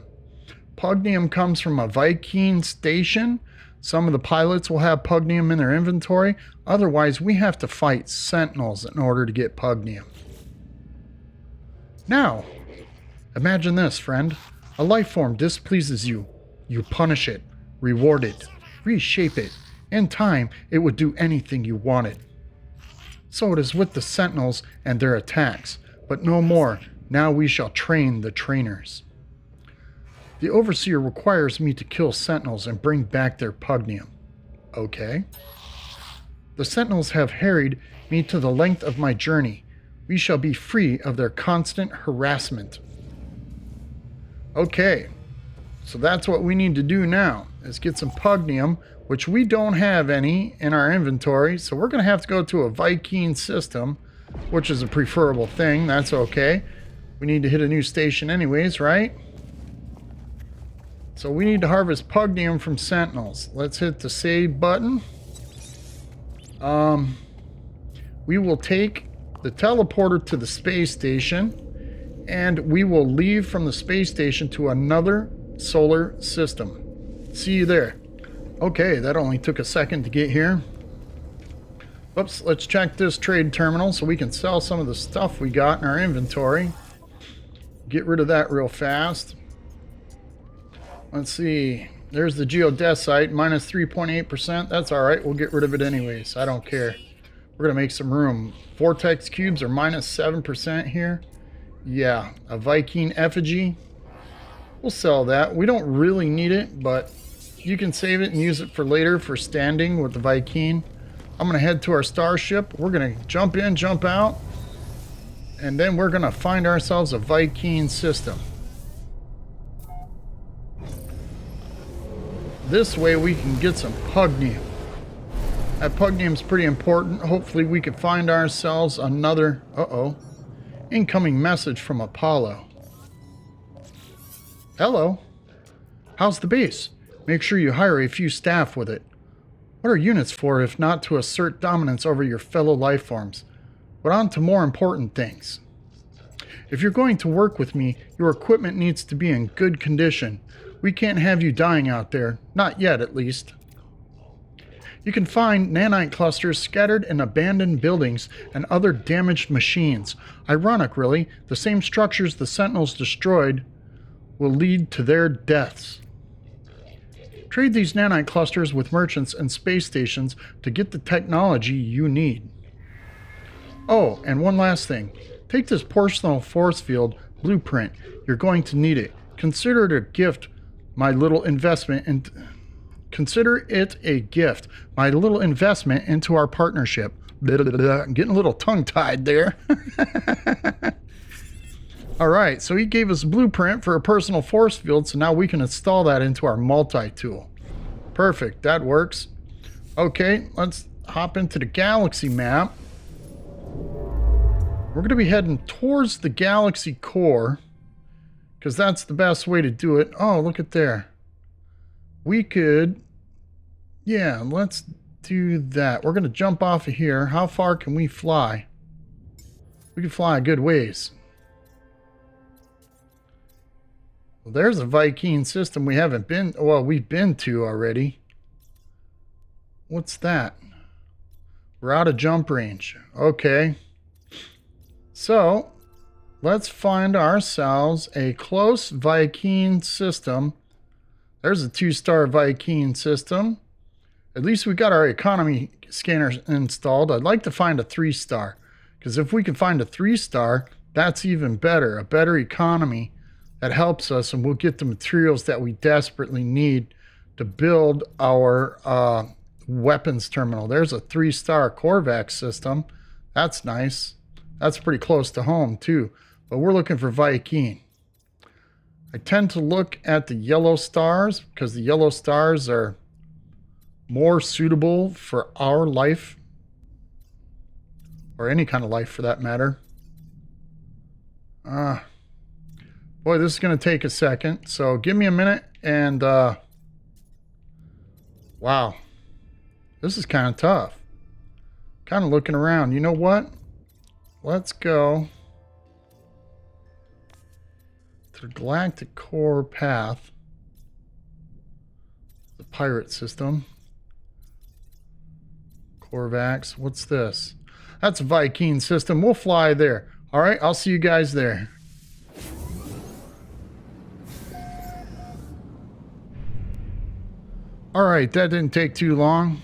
Pugnium comes from a Viking station. Some of the pilots will have pugnium in their inventory. Otherwise, we have to fight sentinels in order to get pugnium. Now, imagine this, friend. A life form displeases you. You punish it, reward it, reshape it. In time, it would do anything you wanted. So it is with the sentinels and their attacks, but no more. Now we shall train the trainers. The Overseer requires me to kill sentinels and bring back their pugnium. Okay. The sentinels have harried me to the length of my journey. We shall be free of their constant harassment. Okay. So that's what we need to do now, is get some pugnium, which we don't have any in our inventory. So we're going to have to go to a Viking system, which is a preferable thing. That's okay. We need to hit a new station anyways, right? So we need to harvest pugnium from sentinels. Let's hit the save button. We will take the teleporter to the space station, and we will leave from the space station to another solar system. See you there. Okay, that only took a second to get here. Oops, let's check this trade terminal so we can sell some of the stuff we got in our inventory. Get rid of that real fast. Let's see. There's the geodesite, minus 3.8%. That's all right. We'll get rid of it anyways. I don't care. We're going to make some room. Vortex cubes are minus 7% here. Yeah, a Viking effigy. We'll sell that. We don't really need it, but you can save it and use it for later for standing with the Viking. I'm going to head to our starship. We're going to jump in, jump out, And then we're going to find ourselves a Viking system. This way we can get some pugnium. That pugnium's pretty important. Hopefully we can find ourselves another... incoming message from Apollo. Hello. How's the base? Make sure you hire a few staff with it. What are units for if not to assert dominance over your fellow life forms? But on to more important things. If you're going to work with me, your equipment needs to be in good condition. We can't have you dying out there. Not yet, at least. You can find nanite clusters scattered in abandoned buildings and other damaged machines. Ironic, really. The same structures the Sentinels destroyed will lead to their deaths. Trade these nanite clusters with merchants and space stations to get the technology you need. Oh, and one last thing. Take this personal force field blueprint. You're going to need it. Consider it a gift, my little investment into our partnership. I'm getting a little tongue-tied there. Alright, so he gave us a blueprint for a personal force field, so now we can install that into our multi-tool. Perfect, that works. Okay, let's hop into the galaxy map. We're going to be heading towards the Galactic Core, because that's the best way to do it. Oh, look at there. We could... yeah, let's do that. We're going to jump off of here. How far can we fly? We can fly a good ways. Well, there's a Viking system we haven't been... well, we've been to already. What's that? We're out of jump range. Okay. So, let's find ourselves a close Viking system. There's a 2-star Viking system. At least we got our economy scanner installed. I'd like to find a 3-star. Because if we can find a 3-star, that's even better. A better economy that helps us, and we'll get the materials that we desperately need to build our weapons terminal. There's a 3-star Corvax system. That's nice. That's pretty close to home too. But we're looking for Viking. I tend to look at the yellow stars because the yellow stars are more suitable for our life, or any kind of life for that matter. Boy, this is going to take a second, so give me a minute. And wow, this is kind of tough. Kind of looking around. You know what? Let's go to the Galactic Core path. The pirate system. Corvax. What's this? That's a Viking system. We'll fly there. All right, I'll see you guys there. All right, that didn't take too long.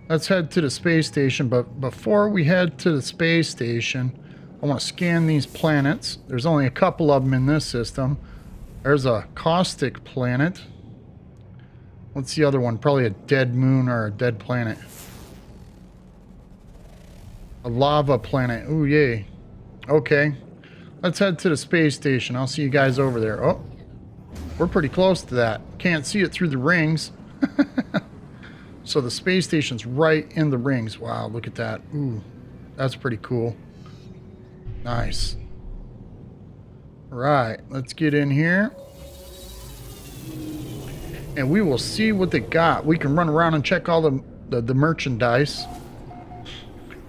Let's head to the space station, but before we head to the space station, I want to scan these planets. There's only a couple of them in this system. There's a caustic planet. What's the other one? Probably a dead moon or a dead planet. A lava planet. Ooh, yay. Okay. Let's head to the space station. I'll see you guys over there. Oh, we're pretty close to that. Can't see it through the rings. So the space station's right in the rings. Wow, look at that. Ooh, that's pretty cool. Nice. All right, let's get in here. And we will see what they got. We can run around and check all the merchandise.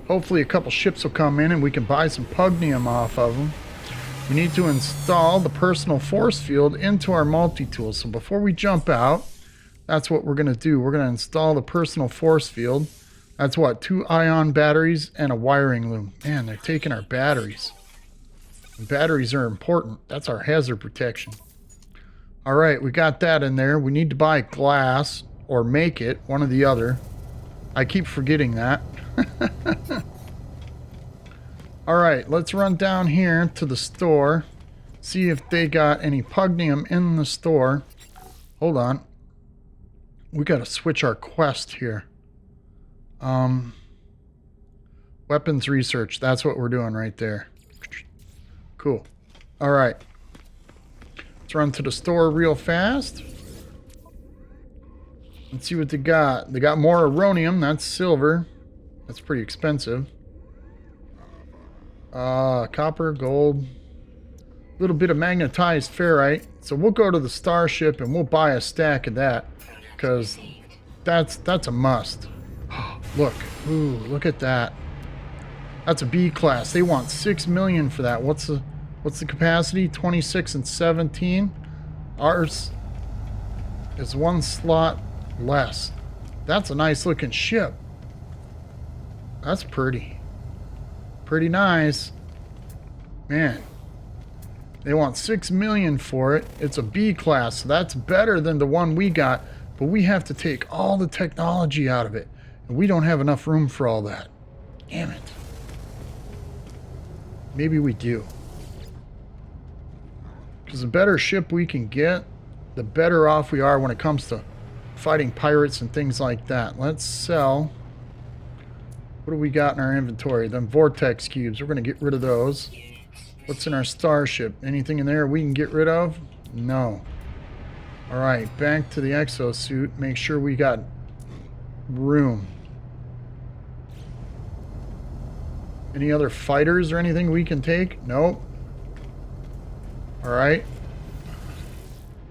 Hopefully a couple ships will come in and we can buy some pugnium off of them. We need to install the personal force field into our multi-tool. So before we jump out, that's what we're going to do. We're going to install the personal force field. That's what? 2 ion batteries and a wiring loom. Man, they're taking our batteries. The batteries are important. That's our hazard protection. All right, we got that in there. We need to buy glass or make it, one or the other. I keep forgetting that. All right, let's run down here to the store. See if they got any pugnium in the store. Hold on. We got to switch our quest here. Weapons research. That's what we're doing right there. Cool. All right. Let's run to the store real fast. Let's see what they got. They got more uranium. That's silver. That's pretty expensive. Copper, gold. A little bit of magnetized ferrite. So we'll go to the starship and we'll buy a stack of that. Because that's a must. Look. Ooh, look at that. That's a B class. They want 6 million for that. What's the capacity? 26 and 17. Ours is 1 slot less. That's a nice looking ship. That's pretty nice. Man, they want 6 million for it. It's a B class, so that's better than the one we got, but we have to take all the technology out of it, and we don't have enough room for all that. Damn it. Maybe we do. Because the better ship we can get, the better off we are when it comes to fighting pirates and things like that. Let's sell. What do we got in our inventory? Them vortex cubes. We're going to get rid of those. What's in our starship? Anything in there we can get rid of? No. Alright, back to the exosuit. Make sure we got room. Any other fighters or anything we can take? Nope. Alright.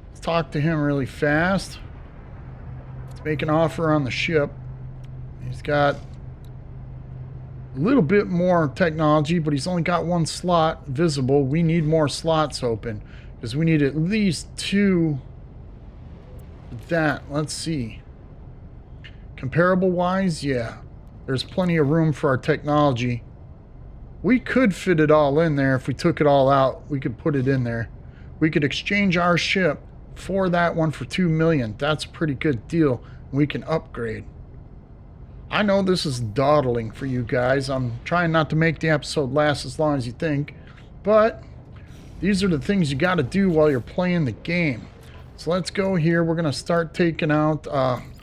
Let's talk to him really fast. Let's make an offer on the ship. He's got a little bit more technology, but he's only got 1 slot visible. We need more slots open because we need at least 2 of that. Let's see. Comparable wise, yeah. There's plenty of room for our technology. We could fit it all in there. If we took it all out, we could put it in there. We could exchange our ship for that one for 2 million. That's a pretty good deal. We can upgrade. I know this is dawdling for you guys. I'm trying not to make the episode last as long as you think, but these are the things you got to do while you're playing the game. So let's go here. We're going to start taking out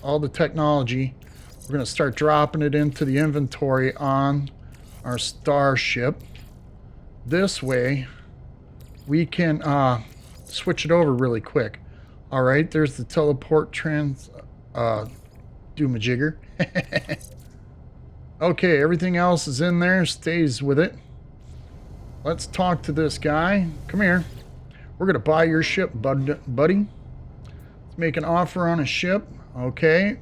all the technology. We're going to start dropping it into the inventory on our starship. This way we can switch it over really quick. All right, there's the teleport doomajigger. Okay, everything else is in there, stays with it. Let's talk to this guy. Come here. We're gonna buy your ship, buddy. Let's make an offer on a ship. Okay.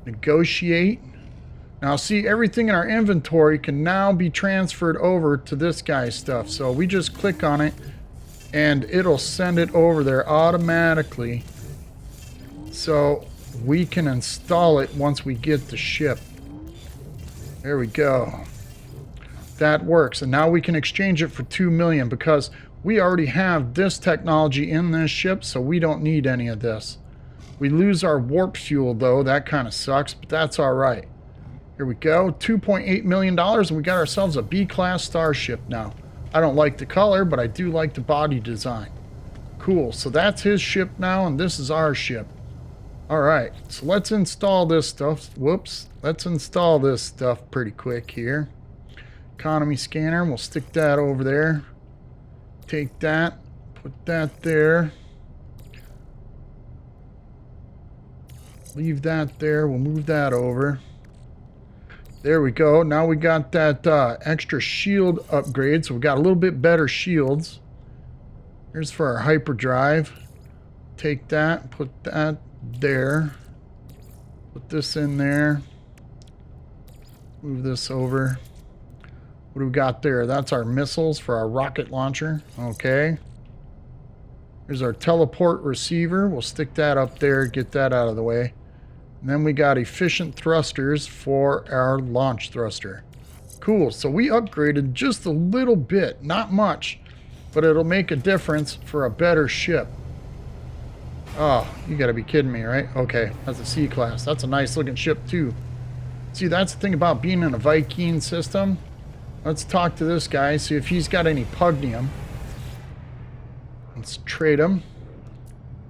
Negotiate. Now see, everything in our inventory can now be transferred over to this guy's stuff. So we just click on it and it'll send it over there automatically. So we can install it once we get the ship. There we go. That works. And now we can exchange it for 2 million because we already have this technology in this ship, so we don't need any of this. We lose our warp fuel though. That kind of sucks, but that's all right. Here we go. $2.8 million, and we got ourselves a B-class starship now. I don't like the color, but I do like the body design. Cool. So that's his ship now, and this is our ship. All right. So let's install this stuff. Whoops. Let's install this stuff pretty quick here. Economy scanner. We'll stick that over there. Take that. Put that there. Leave that there. We'll move that over. There we go. Now we got that extra shield upgrade, so we got a little bit better shields. Here's for our hyperdrive. Take that, put that there. Put this in there. Move this over. What do we got there? That's our missiles for our rocket launcher. Okay. Here's our teleport receiver. We'll stick that up there, get that out of the way. And then we got efficient thrusters for our launch thruster. Cool. So we upgraded just a little bit. Not much. But it'll make a difference for a better ship. Oh, you gotta be kidding me, right? Okay. That's a C class. That's a nice looking ship too. See, that's the thing about being in a Viking system. Let's talk to this guy. See if he's got any pugnium. Let's trade him.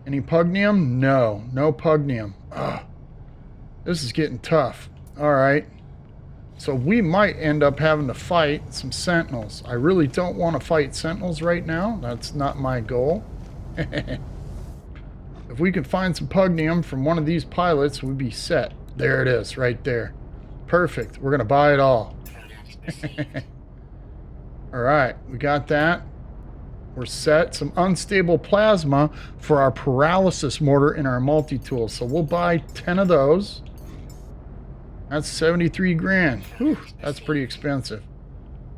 Any pugnium? No. No pugnium. Ugh. This is getting tough. All right. So we might end up having to fight some sentinels. I really don't want to fight sentinels right now. That's not my goal. If we can find some pugnium from one of these pilots, we'd be set. There it is, right there. Perfect. We're going to buy it all. Alright, we got that. We're set. Some unstable plasma for our paralysis mortar in our multi-tool. So we'll buy 10 of those. That's 73 grand. Whew, that's pretty expensive.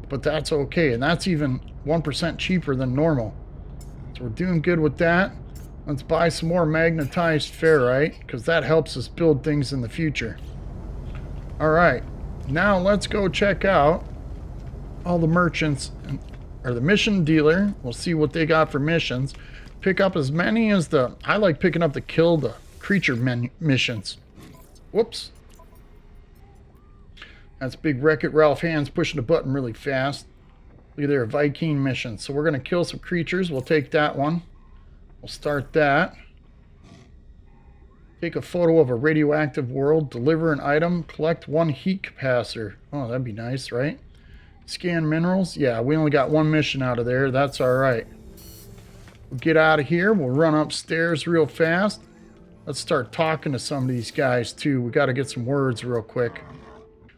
But that's okay. And that's even 1% cheaper than normal. So we're doing good with that. Let's buy some more magnetized ferrite, because that helps us build things in the future. Alright, now let's go check out all the merchants, or the mission dealer. We'll see what they got for missions. Pick up as many as I like picking up the kill the creature missions. Whoops. That's big Wreck-It Ralph hands pushing the button really fast. Look at their Viking mission. So we're going to kill some creatures. We'll take that one. We'll start that. Take a photo of a radioactive world. Deliver an item. Collect one heat capacitor. Oh, that'd be nice, right? Scan minerals. Yeah, we only got one mission out of there. That's all right. We'll get out of here. We'll run upstairs real fast. Let's start talking to some of these guys, too. We got to get some words real quick.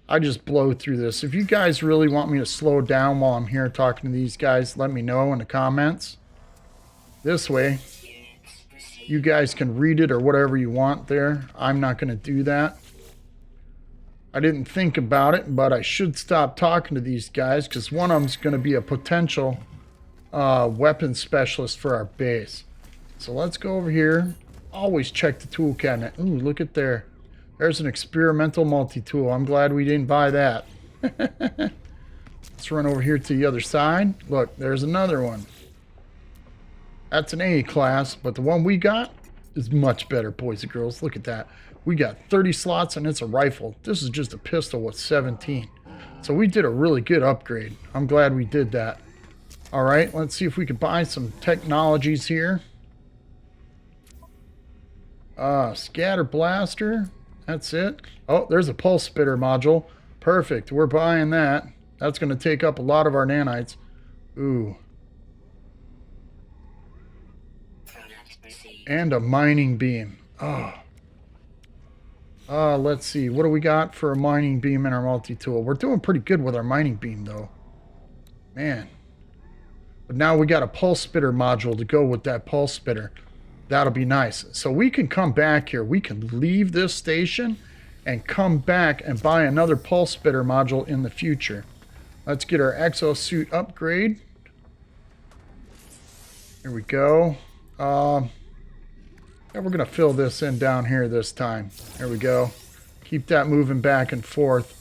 I just blow through this. If you guys really want me to slow down while I'm here talking to these guys, let me know in the comments. This way, you guys can read it or whatever you want there. I'm not going to do that. I didn't think about it, but I should stop talking to these guys because one of them's going to be a potential weapons specialist for our base. So let's go over here. Always check the tool cabinet. Ooh, look at there. There's an experimental multi-tool. I'm glad we didn't buy that. Let's run over here to the other side. Look, there's another one. That's an A class, but the one we got is much better, boys and girls. Look at that. We got 30 slots and it's a rifle. This is just a pistol with 17. So we did a really good upgrade. I'm glad we did that. All right, let's see if we can buy some technologies here. Scatter blaster. That's it. Oh, there's a pulse spitter module. Perfect. We're buying that. That's going to take up a lot of our nanites. Ooh. And a mining beam. Oh. Let's see. What do we got for a mining beam in our multi-tool? We're doing pretty good with our mining beam, though. Man. But now we got a pulse spitter module to go with that pulse spitter. That'll be nice. So we can come back here. We can leave this station and come back and buy another pulse spitter module in the future. Let's get our exosuit upgrade. Here we go. Yeah, we're going to fill this in down here this time. There we go. Keep that moving back and forth.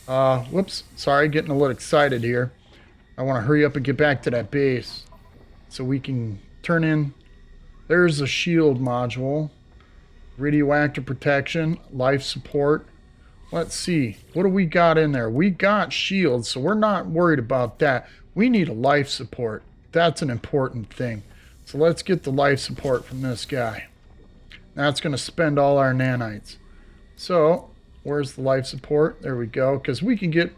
Whoops. Sorry, getting a little excited here. I want to hurry up and get back to that base so we can turn in. There's a shield module. Radioactive protection. Life support. Let's see. What do we got in there? We got shields, so we're not worried about that. We need a life support. That's an important thing. So let's get the life support from this guy. That's going to spend all our nanites. So, where's the life support? There we go. Because we can get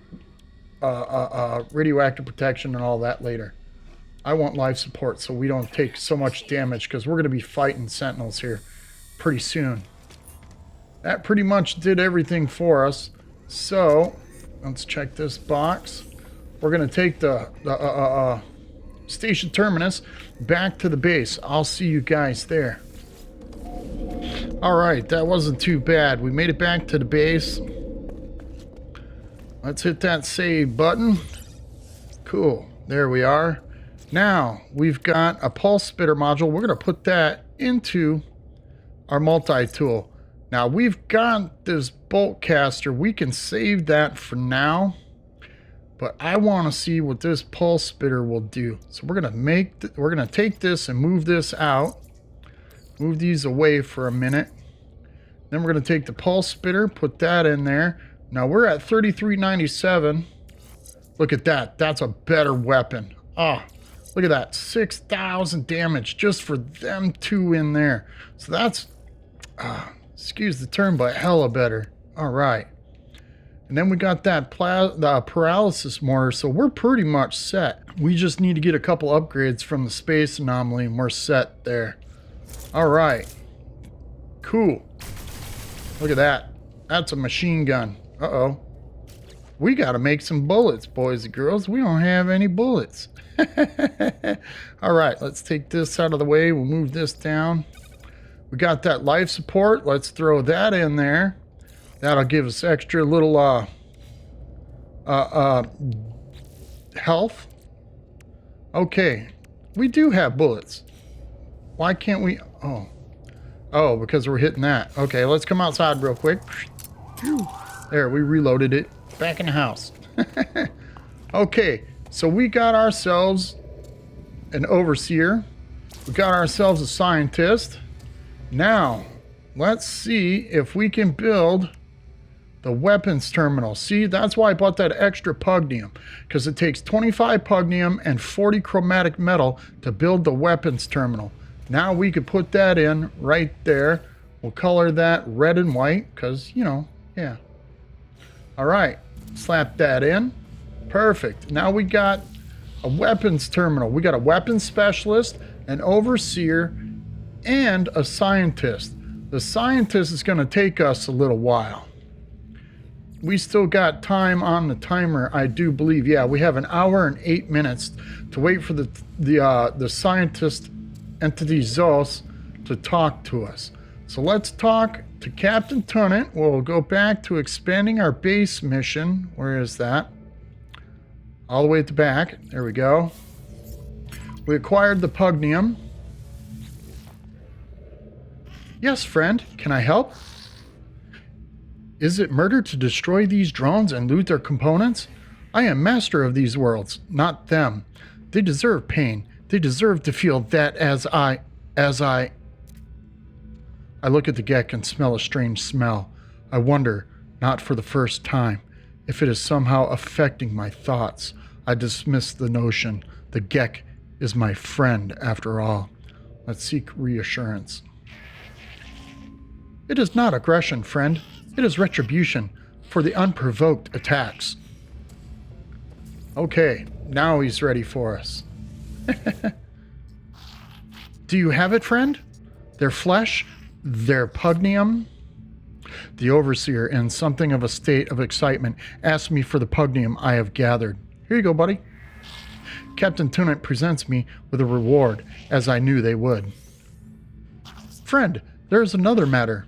radioactive protection and all that later. I want life support so we don't take so much damage because we're going to be fighting sentinels here pretty soon. That pretty much did everything for us. So, let's check this box. We're going to take the station terminus back to the base. I'll see you guys there. Alright, that wasn't too bad. We made it back to the base. Let's hit that save button. Cool. There we are. Now, we've got a pulse spitter module. We're going to put that into our multi-tool. Now, we've got this bolt caster. We can save that for now. But I want to see what this pulse spitter will do. So we're going to take this and move this out. Move these away for a minute. Then we're going to take the pulse spitter, put that in there. Now we're at 3397. Look at that. That's a better weapon. Oh, look at that. 6,000 damage just for them two in there. So that's, excuse the term, but hella better. All right. And then we got that the paralysis mortar, so we're pretty much set. We just need to get a couple upgrades from the space anomaly and we're set there. All right. Cool. Look at that. That's a machine gun. Uh-oh. We got to make some bullets, boys and girls. We don't have any bullets. All right, let's take this out of the way. We'll move this down. We got that life support. Let's throw that in there. That'll give us extra little health. Okay, we do have bullets. Why can't we? Oh, because we're hitting that. Okay, let's come outside real quick. There, we reloaded it. Back in the house. Okay, so we got ourselves an overseer. We got ourselves a scientist. Now, let's see if we can build the weapons terminal. See, that's why I bought that extra pugnium, because it takes 25 pugnium and 40 chromatic metal to build the weapons terminal. Now we could put that in right there. We'll color that red and white, because, you know, yeah. All right, slap that in. Perfect. Now we got a weapons terminal. We got a weapons specialist, an overseer, and a scientist. The scientist is going to take us a little while. We still got time on the timer, I do believe. Yeah, we have 1 hour and 8 minutes to wait for the scientist entity Zos to talk to us. So let's talk to Captain Tunnett. We'll go back to expanding our base mission. Where is that? All the way at the back. There we go. We acquired the pugnium. Yes, friend. Can I help? Is it murder to destroy these drones and loot their components? I am master of these worlds, not them. They deserve pain. They deserve to feel that as I look at the Gek and smell a strange smell. I wonder, not for the first time, if it is somehow affecting my thoughts. I dismiss the notion. The Gek is my friend after all. Let's seek reassurance. It is not aggression, friend. It is retribution for the unprovoked attacks. Okay, now he's ready for us. Do you have it, friend? Their flesh? Their pugnium? The overseer, in something of a state of excitement, asked me for the pugnium I have gathered. Here you go, buddy. Captain Tunnett presents me with a reward, as I knew they would. Friend, there is another matter.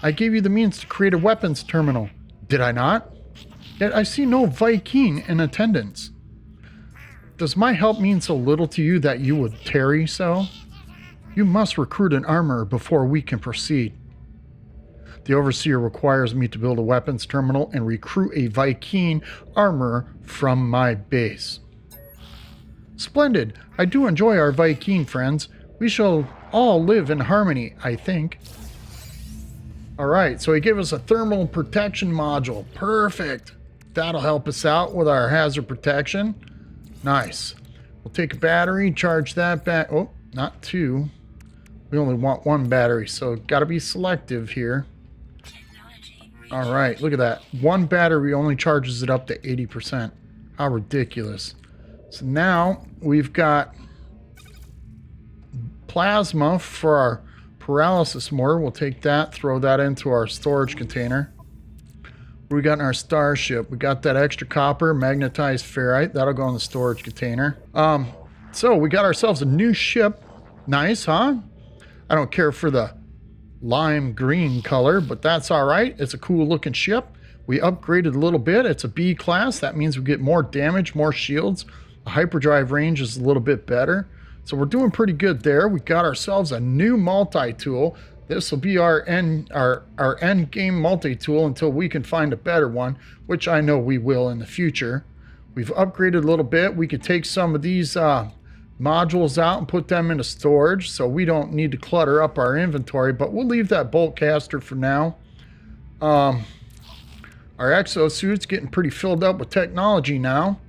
I gave you the means to create a weapons terminal. Did I not? Yet I see no Viking in attendance. Does my help mean so little to you that you would tarry so? You must recruit an armorer before we can proceed. The overseer requires me to build a weapons terminal and recruit a Viking armorer from my base. Splendid. I do enjoy our Viking friends. We shall all live in harmony, I think. All right, so he gave us a thermal protection module. Perfect. That'll help us out with our hazard protection. Nice. We'll take a battery, charge that back. Oh, not two. We only want one battery, so got to be selective here. All right, look at that. One battery only charges it up to 80%. How ridiculous. So now we've got plasma for our paralysis mortar. We'll take that, throw that into our storage container. We got in our starship. We got that extra copper, magnetized ferrite. That'll go in the storage container. So we got ourselves a new ship. Nice, huh? I don't care for the lime green color, but that's all right. It's a cool looking ship. We upgraded a little bit. It's a B class. That means we get more damage, more shields. The hyperdrive range is a little bit better. So we're doing pretty good there. We got ourselves a new multi-tool. This will be our end game multi-tool until we can find a better one, which I know we will in the future. We've upgraded a little bit. We could take some of these modules out and put them into storage, so we don't need to clutter up our inventory, but we'll leave that bolt caster for now. Our exosuit's getting pretty filled up with technology now.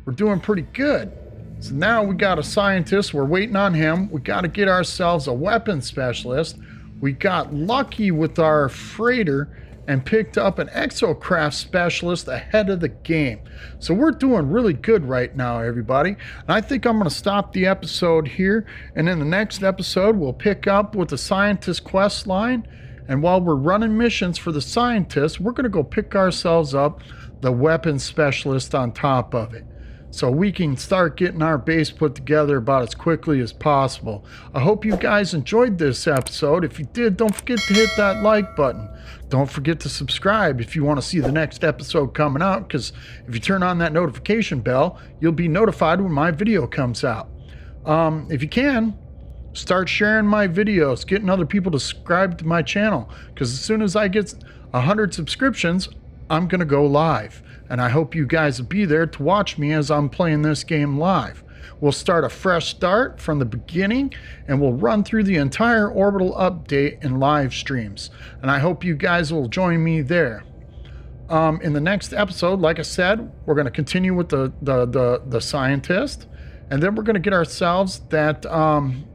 We're doing pretty good. So now we got a scientist. We're waiting on him. We got to get ourselves a weapons specialist. We got lucky with our freighter, and picked up an exocraft specialist ahead of the game. So we're doing really good right now, everybody. And I think I'm going to stop the episode here. And in the next episode, we'll pick up with the scientist quest line. And while we're running missions for the scientists, we're going to go pick ourselves up the weapons specialist on top of it, so we can start getting our base put together about as quickly as possible. I hope you guys enjoyed this episode. If you did, don't forget to hit that like button. Don't forget to subscribe if you want to see the next episode coming out, because if you turn on that notification bell, you'll be notified when my video comes out. If you can, start sharing my videos, getting other people to subscribe to my channel, because as soon as I get 100 subscriptions, I'm going to go live. And I hope you guys will be there to watch me as I'm playing this game live. We'll start a fresh start from the beginning, and we'll run through the entire Orbital update in live streams. And I hope you guys will join me there. In the next episode, like I said, we're going to continue with the scientist. And then we're going to get ourselves that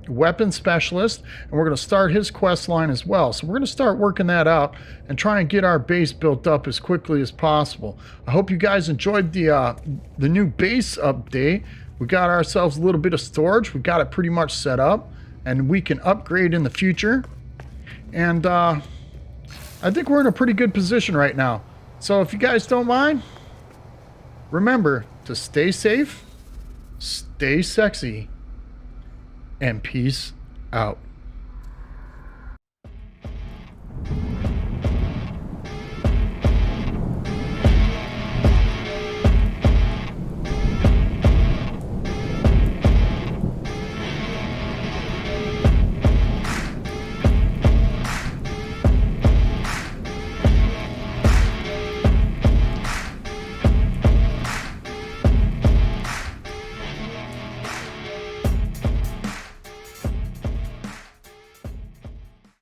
weapon specialist, and we're going to start his quest line as well. So we're going to start working that out and try and get our base built up as quickly as possible. I hope you guys enjoyed the new base update. We got ourselves a little bit of storage. We got it pretty much set up, and we can upgrade in the future. And I think we're in a pretty good position right now. So if you guys don't mind, remember to stay safe, stay sexy, and peace out.